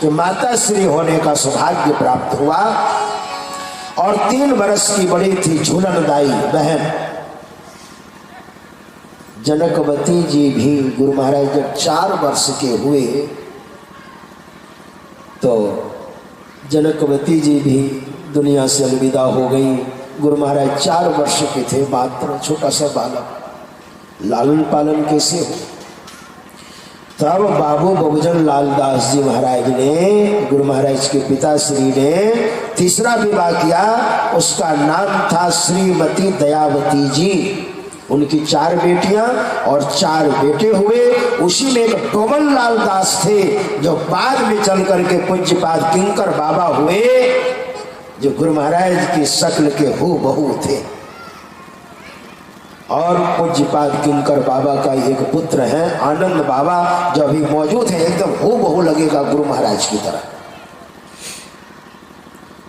के माता श्री होने का सौभाग्य प्राप्त हुआ। और 3 वर्ष की बड़ी थी झूलनदाई बहन जनकवती जी भी। गुरु महाराज जब 4 वर्ष के हुए तो जनकवती जी भी दुनिया से अलविदा हो गई। गुरु महाराज 4 वर्ष के थे, मात्र छोटा सा बालक, लालन पालन कैसे हो। तब बाबू बहुजन लाल दास जी महाराज ने, गुरु महाराज के पिता श्री ने तीसरा विवाह किया। उसका नाम था श्रीमती दयावती जी। उनकी 4 बेटियां और 4 बेटे हुए। उसी में एक डोमन लाल दास थे जो बाद में चल करके पूज्यपाद किंकर बाबा हुए, जो गुरु महाराज की शक्ल के हूबहू थे। और पूज्यपाद किंकर बाबा का एक पुत्र है आनंद बाबा, जो अभी मौजूद है, एकदम हूबहू लगेगा गुरु महाराज की तरह।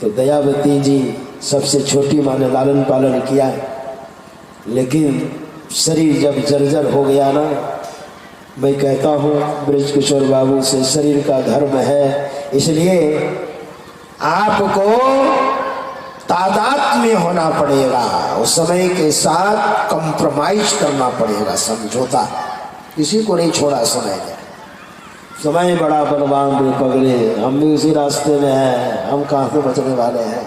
तो दयावती जी सबसे छोटी माँ ने लालन पालन किया, लेकिन शरीर जब जर्जर हो गया ना, मैं कहता हूँ ब्रज किशोर बाबू से, शरीर का धर्म है, इसलिए आपको तादात्म्य होना पड़ेगा, उस समय के साथ कंप्रोमाइज करना पड़ेगा, समझौता। किसी को नहीं छोड़ा समय ने। समय बड़ा बलवान रे पगले, हम भी उसी रास्ते में हैं, हम कहाँ से बचने वाले हैं,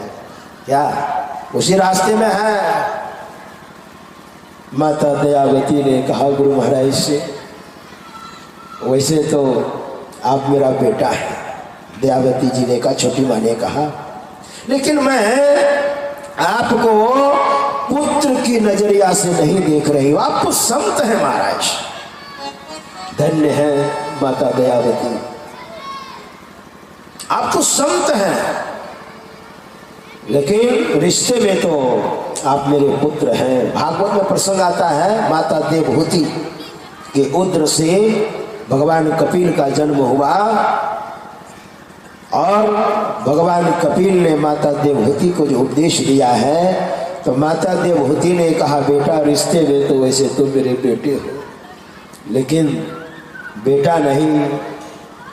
क्या उसी रास्ते में हैं। माता दयावती ने कहा गुरु महाराज से, वैसे तो आप मेरा बेटा है। दयावती जी ने कहा, छोटी माँ ने कहा, लेकिन मैं आपको पुत्र की नजरिया से नहीं देख रही हूं, आप तो संत हैं महाराज। धन्य है माता दयावती, आप तो संत हैं, लेकिन रिश्ते में तो आप मेरे पुत्र हैं। भागवत में प्रसंग आता है, माता देवहूति के उद्र से भगवान कपिल का जन्म हुआ और भगवान कपिल ने माता देवहूति को जो उपदेश दिया है, तो माता देवहूति ने कहा, बेटा रिश्ते में तो वैसे तुम मेरे बेटे हो, लेकिन बेटा नहीं,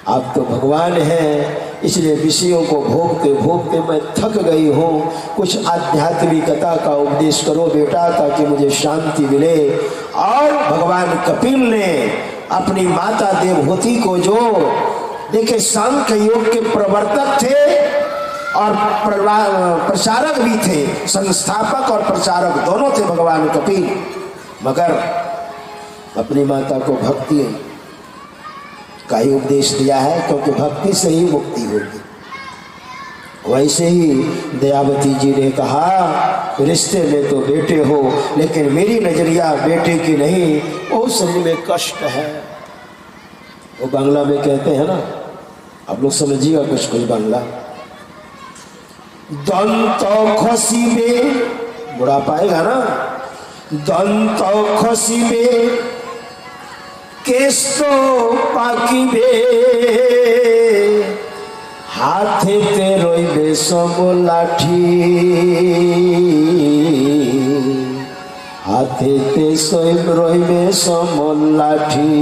आप तो भगवान हैं। इसलिए विषयों को भोगते भोगते मैं थक गई हूँ, कुछ आध्यात्मिकता का उपदेश करो बेटा, ताकि मुझे शांति मिले। और भगवान कपिल ने अपनी माता देवहूति को, जो देखिए सांख्य योग के प्रवर्तक थे और प्रचारक भी थे, संस्थापक और प्रचारक दोनों थे भगवान कपिल, मगर अपनी माता को भक्ति का ही उपदेश दिया है, क्योंकि भक्ति से ही मुक्ति होगी। वैसे ही दयावती जी ने कहा, रिश्ते में तो बेटे हो, लेकिन मेरी नजरिया बेटे की नहीं, वो शरीर में कष्ट है। वो बांग्ला में कहते हैं ना, आप लोग समझिएगा कुछ कुछ बांग्ला, दंत खसिबे, बुढ़ापा आएगा ना, दंत खसिबे केस तो पाकिबे, हाथेते रइबे सब लाठी, हाथेते सब रइबे सब लाठी।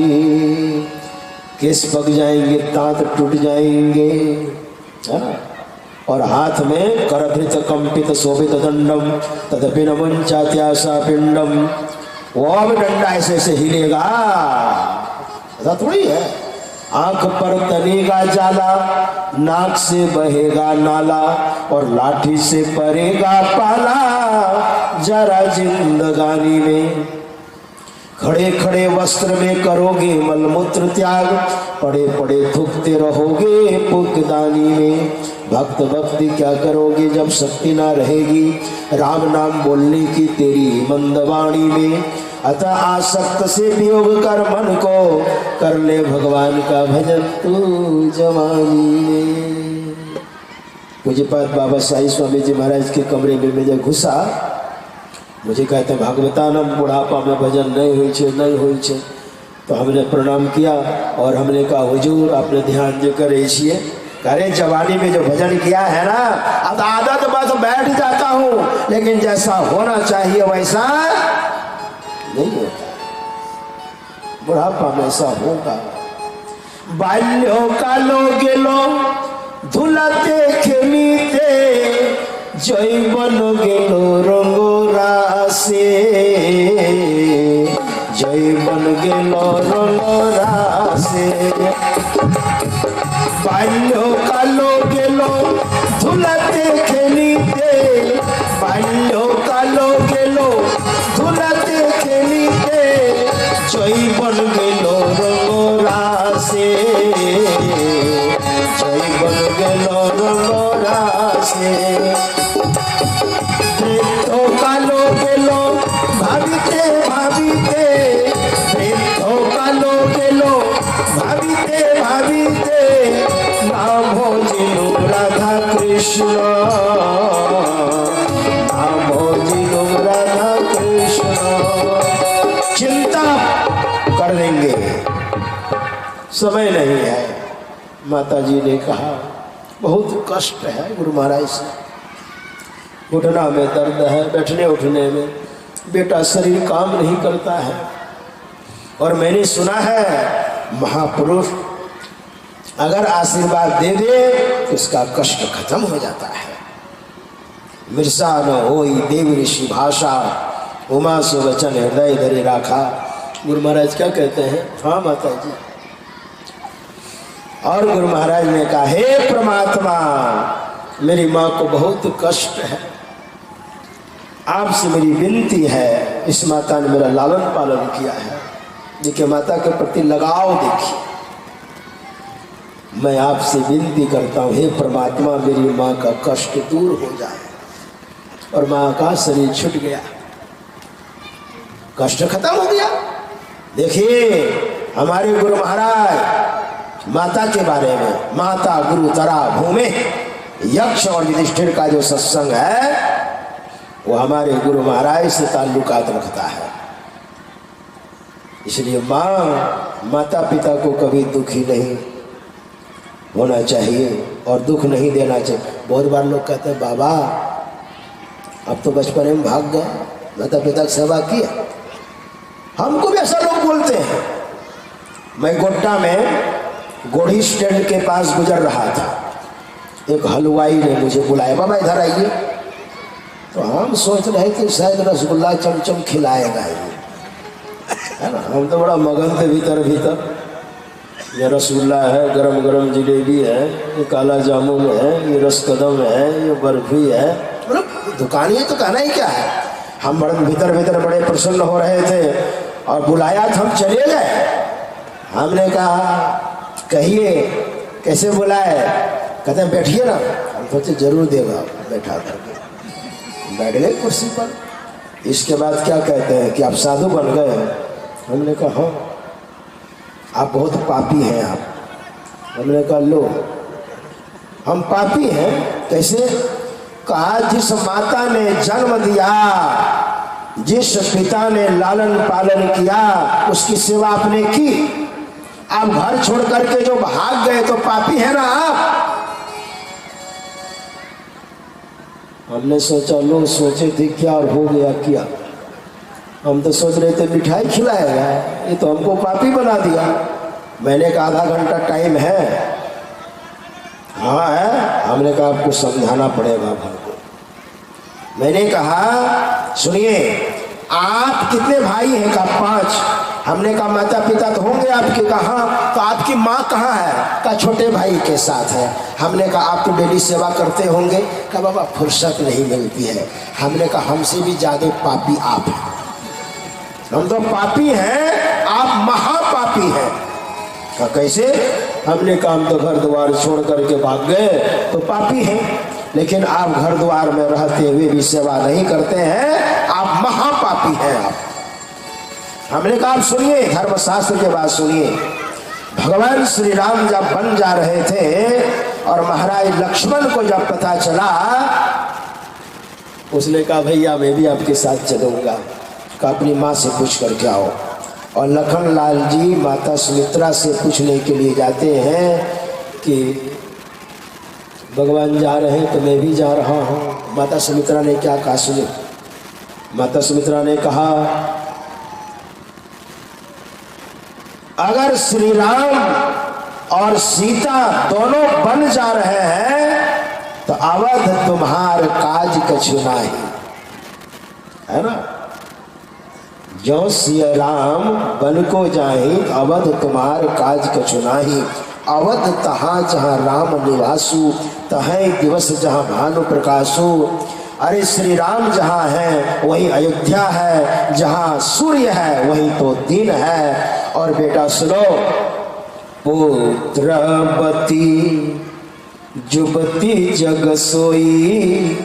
केस पक जाएंगे, दांत टूट जाएंगे, है ना, और हाथ में करधृत कंपित शोभित दंडम तदपि न मुंचात्याशा पिंडम, वो भी डंडा ऐसे ऐसे हिलेगा, ऐसा थोड़ी है। आंख पर तनेगा जाला, नाक से बहेगा नाला, और लाठी से पड़ेगा पाला जरा जिंदगानी में। खड़े खड़े वस्त्र में करोगे मलमूत्र त्याग, पड़े पड़े थूकते रहोगे पुगदानी में। भक्त भक्ति क्या करोगे जब शक्ति ना रहेगी राम नाम बोलने की तेरी मंदवाणी में। अतः आसक्त से वियोग कर मन को, कर ले भगवान का भजन तू जवानी में। पूज्यपाद बाबा साई स्वामी जी महाराज के कमरे में मैं जब घुसा, मुझे कहते भागवतानम बुढ़ापा में भजन नहीं हुई छे। तो हमने प्रणाम किया और हमने कहा हुजूर आपने ध्यान जो करे छिए, अरे जवानी में जो भजन किया है ना, अब आदत बस बैठ जाता हूँ, लेकिन जैसा होना चाहिए वैसा नहीं होता, बुढ़ापा में ऐसा होगा। बाल्यो कालो गेलो धुलाते खेलीते, जैवन गेलो रंगोरासे, जैवन गेलो रंगोरासे। बाल्यो कालो गेलो कृष्ण नामोजी लोग राधा कृष्ण। चिंता कर देंगे, समय नहीं है। माता जी ने कहा बहुत कष्ट है गुरु महाराज से, घुटना में दर्द है, बैठने उठने में, बेटा शरीर काम नहीं करता है। और मैंने सुना है महापुरुष अगर आशीर्वाद दे दे तो उसका कष्ट खत्म हो जाता है। मिर्सा न होई देव ऋषि भाषा, उमा सुवचन हृदय धरे राखा। गुरु महाराज क्या कहते हैं? हाँ माता जी। और गुरु महाराज ने कहा हे परमात्मा, मेरी माँ को बहुत कष्ट है, आपसे मेरी विनती है। इस माता ने मेरा लालन पालन किया है, देखिए माता के प्रति लगाव देखिए। मैं आपसे विनती करता हूँ हे परमात्मा, मेरी माँ का कष्ट दूर हो जाए। और माँ का शरीर छूट गया, कष्ट खत्म हो गया। देखिए हमारे गुरु महाराज माता के बारे में, माता गुरु तरा भूमि, यक्ष और युधिष्ठिर का जो सत्संग है वो हमारे गुरु महाराज से ताल्लुकात रखता है। इसलिए माता पिता को कभी दुखी नहीं होना चाहिए और दुख नहीं देना चाहिए। बहुत बार लोग कहते हैं बाबा अब तो बचपन में भाग गए, माता पिता की सेवा किया। हमको भी ऐसा लोग बोलते हैं। मैं गोड्डा में गोढ़ी स्टैंड के पास गुजर रहा था, एक हलवाई ने मुझे बुलाया, बाबा इधर आइए। तो हम सोच रहे थे शायद रसगुल्ला चमचम खिलाएगा ये, है ना। हम तो बड़ा मगन थे भीतर भीतर, ये रसगुल्ला है, गरम गरम जिलेबी है, ये काला जामुन है, ये रसकदम है, ये बर्फी है, मतलब दुकान है तो कहना ही क्या है। हम बड़े भीतर भीतर बड़े प्रसन्न हो रहे थे और बुलाया तो हम चले गए। हमने कहा कहिए कैसे बुलाए? कहते हैं बैठिए ना। हम सोचे जरूर देगा, बैठा करके बैठ गए कुर्सी पर। इसके बाद क्या कहते हैं कि आप साधु बन गए? हमने कहा हाँ। आप बहुत पापी हैं आप। हमने कहा लो हम पापी हैं कैसे? कहा जिस माता ने जन्म दिया, जिस पिता ने लालन पालन किया, उसकी सेवा आपने की। आप घर छोड़ करके जो भाग गए तो पापी है ना आप। हमने सोचा लोग सोचे थे क्या और हो गया क्या। हम तो सोच रहे थे मिठाई खिलाएगा, ये तो हमको पापी बना दिया। मैंने कहा आधा घंटा टाइम है। हाँ है। हमने कहा आपको समझाना पड़ेगा भाई को। मैंने कहा सुनिए आप कितने भाई हैं? कहा 5। हमने कहा माता पिता तो होंगे आपके? कहा तो आपकी माँ कहाँ है? कहा छोटे भाई के साथ है। हमने कहा आप तो डेली सेवा करते होंगे? कहा बाबा फुर्सत नहीं मिलती है। हमने कहा हमसे भी ज्यादा पापी आप हैं। हम तो पापी हैं, आप महापापी हैं। कहा कैसे? हमने कहा हम तो घर द्वार छोड़ करके भाग गए तो पापी हैं, लेकिन आप घर द्वार में रहते हुए भी सेवा नहीं करते हैं, आप महापापी हैं आप। हमने कहा आप सुनिए धर्मशास्त्र के बात सुनिए। भगवान श्री राम जब बन जा रहे थे और महाराज लक्ष्मण को जब पता चला, उसने कहा भैया मैं भी आपके साथ चलूंगा। कहा अपनी माँ से पूछ करके आओ। और लखन लाल जी माता सुमित्रा से पूछने के लिए जाते हैं कि भगवान जा रहे हैं तो मैं भी जा रहा हूँ। माता सुमित्रा ने क्या कहा सुनो। माता सुमित्रा ने कहा अगर श्री राम और सीता दोनों बन जा रहे हैं तो अवध तुम्हार काज कछु नाही, है ना। जो सिया राम बन को जाहि अवध तुम्हार काज कछु नाही। अवध तहाँ जहाँ राम निवासु, तहीं दिवस जहाँ भानु प्रकाशु। अरे श्री राम जहाँ है वही अयोध्या है, जहाँ सूर्य है वही तो दिन है। और बेटा सुनो, पुत्रवती जुबती जग सोई,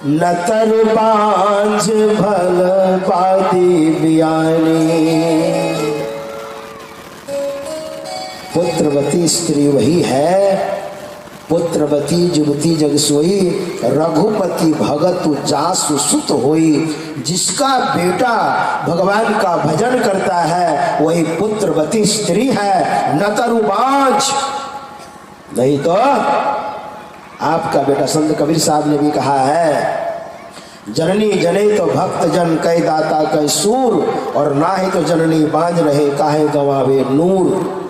नतर बांझ भल पादी बियानी। पुत्रवती स्त्री वही है, पुत्रवती जुवती जग सोई, रघुपति भगत जासु सुत होई। जिसका बेटा भगवान का भजन करता है वही पुत्रवती स्त्री है, न तरुबाज। नहीं तो आपका बेटा, संत कबीर साहब ने भी कहा है, जननी जने तो भक्त जन कई दाता कई सूर, और ना ही तो जननी बांझ रहे काहे गवावे नूर।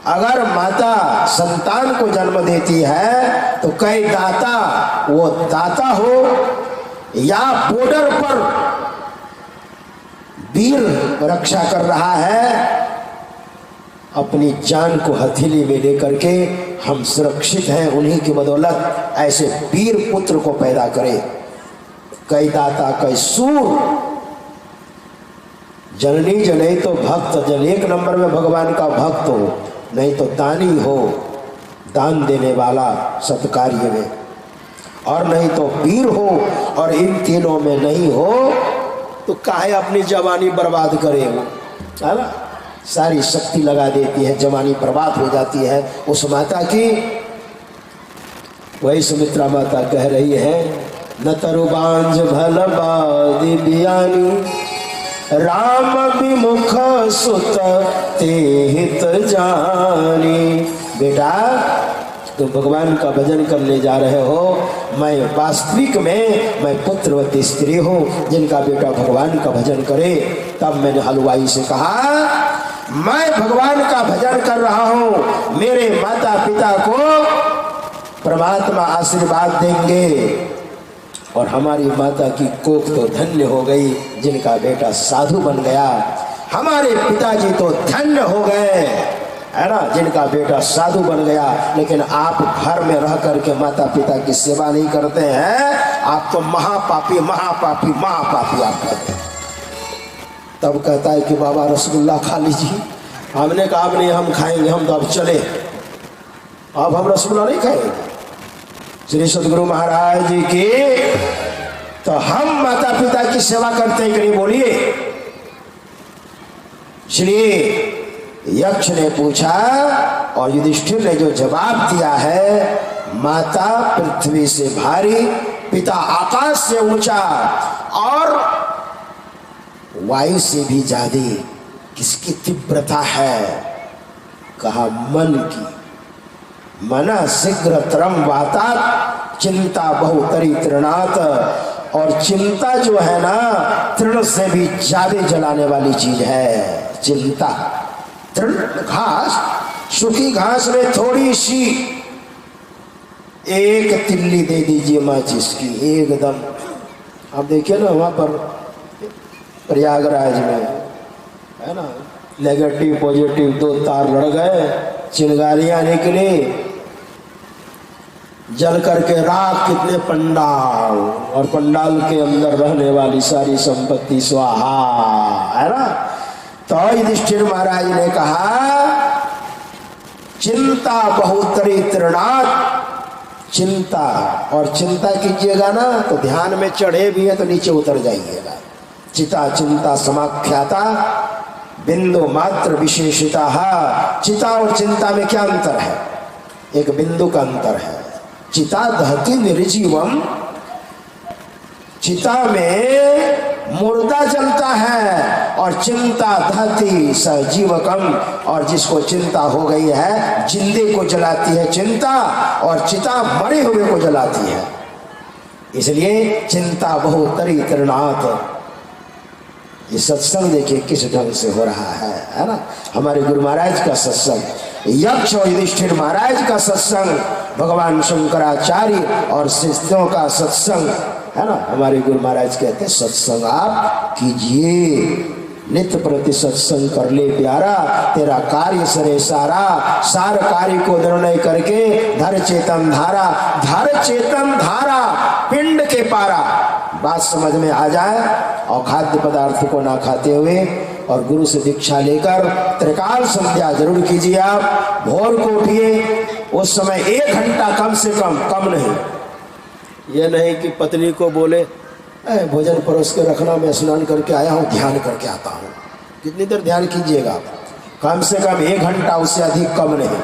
अगर माता संतान को जन्म देती है तो कई दाता, वो दाता हो या बॉर्डर पर वीर रक्षा कर रहा है, अपनी जान को हथेली में लेकर के हम सुरक्षित हैं, उन्हीं की बदौलत ऐसे वीर पुत्र को पैदा करे। कई दाता कई सूर, जननी जने तो भक्त जन, एक नंबर में भगवान का भक्त हो, नहीं तो दानी हो, दान देने वाला सत्कार्य में, और नहीं तो वीर हो, और इन तीनों में नहीं हो तो काहे अपनी जवानी बर्बाद करे वो, है ना। सारी शक्ति लगा देती है, जवानी बर्बाद हो जाती है उस माता की। वही सुमित्रा माता कह रही है, न तरुबांझ भल बादि बियानी, राम विमुख सुत ते हित जानी। बेटा तुम भगवान का भजन करने जा रहे हो, मैं वास्तविक में मैं पुत्रवती स्त्री हूँ जिनका बेटा भगवान का भजन करे। तब मैंने हलवाई से कहा, मैं भगवान का भजन कर रहा हूँ, मेरे माता पिता को परमात्मा आशीर्वाद देंगे, और हमारी माता की कोख तो धन्य हो गई जिनका बेटा साधु बन गया। हमारे पिताजी तो धन्य हो गए, है ना, जिनका बेटा साधु बन गया। लेकिन आप घर में रह करके माता पिता की सेवा नहीं करते हैं, आप तो महापापी महापापी महापापी आप कहते हैं। तब कहता है कि बाबा रसगुल्ला खा लीजिए। हमने कहा अब नहीं हम खाएंगे, हम तो अब चले, अब हम रसगुल्ला नहीं खाएंगे। श्री सद्गुरु महाराज जी की, तो हम माता पिता की सेवा करते हैं कि नहीं, बोलिए। इसलिए यक्ष ने पूछा और युधिष्ठिर ने जो जवाब दिया है, माता पृथ्वी से भारी, पिता आकाश से ऊंचा, और वायु से भी ज्यादा किसकी तीव्रता है? कहा मन की। मना शीघ्र तरम वाता, चिंता बहुतरी तृणात। और चिंता जो है ना, तृण से भी ज्यादा जलाने वाली चीज है चिंता। तृण घास, सूखी घास में थोड़ी सी एक तिल्ली दे दीजिए माचिस की, एकदम। आप देखिए ना वहां पर प्रयागराज में, है ना, नेगेटिव पॉजिटिव दो तार लड़ गए, चिंगारियां निकली, जल करके राख कितने पंडाल, और पंडाल के अंदर रहने वाली सारी संपत्ति स्वाहा, है ना। तो युधिष्ठिर महाराज ने कहा, चिंता बहुतरी तृणात। चिंता, और चिंता कीजिएगा ना तो ध्यान में चढ़े भी है तो नीचे उतर जाइएगा। चिता चिंता समाख्याता बिंदु मात्र विशेषिता। चिता और चिंता में क्या अंतर है? एक बिंदु का अंतर है। चिता दहती निर्जीवम, चिता में मुर्दा जलता है, और चिंता दहती सजीवकम, और जिसको चिंता हो गई है जिंदे को जलाती है चिंता, और चिता मरे हुए को जलाती है। इसलिए चिंता बहुतरी तृणात। ये सत्संग देखिए किस ढंग से हो रहा है ना। हमारे गुरु महाराज का सत्संग, यक्ष और युधिष्ठिर महाराज का सत्संग, भगवान शंकराचार्य और शिष्यों का सत्संग, है ना। हमारे गुरु महाराज कहते हैं सत्संग आप कीजिए, नित्य प्रति सत्संग कर ले प्यारा, तेरा कार्य सरे सारा। सार कार्य को निर्णय करके धर चेतन धारा, धर चेतन धारा पिंड के पारा। बात समझ में आ जाए, और खाद्य पदार्थ को ना खाते हुए और गुरु से दीक्षा लेकर त्रिकाल संध्या जरूर कीजिए। आप भोर को उठिए, उस समय 1 घंटा कम से कम नहीं। ये नहीं कि पत्नी को बोले भोजन परोस के रखना, मैं स्नान करके आया हूँ, ध्यान करके आता हूँ। कितनी देर ध्यान कीजिएगा? कम से कम 1 घंटा, उससे अधिक कम नहीं।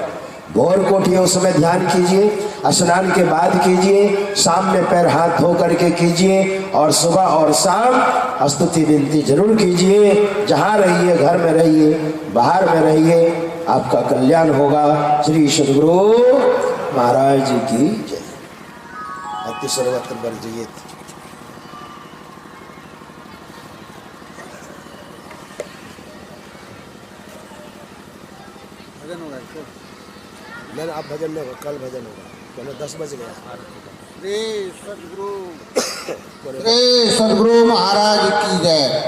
भोर को उठिए, उस समय ध्यान कीजिए, स्नान के बाद कीजिए, शाम में पैर हाथ धो करके कीजिए और सुबह और शाम स्तुति विनती जरूर कीजिए। जहाँ रहिए, घर में रहिए, बाहर में रहिए, आपका कल्याण होगा। श्री सद्गुरु महाराज जी की जय। अति सर्वत्र वर्जित। भजन होगा नहीं, आप भजन में कल भजन होगा, मैंने 10 बज गया। श्री सद्गुरु महाराज की जय।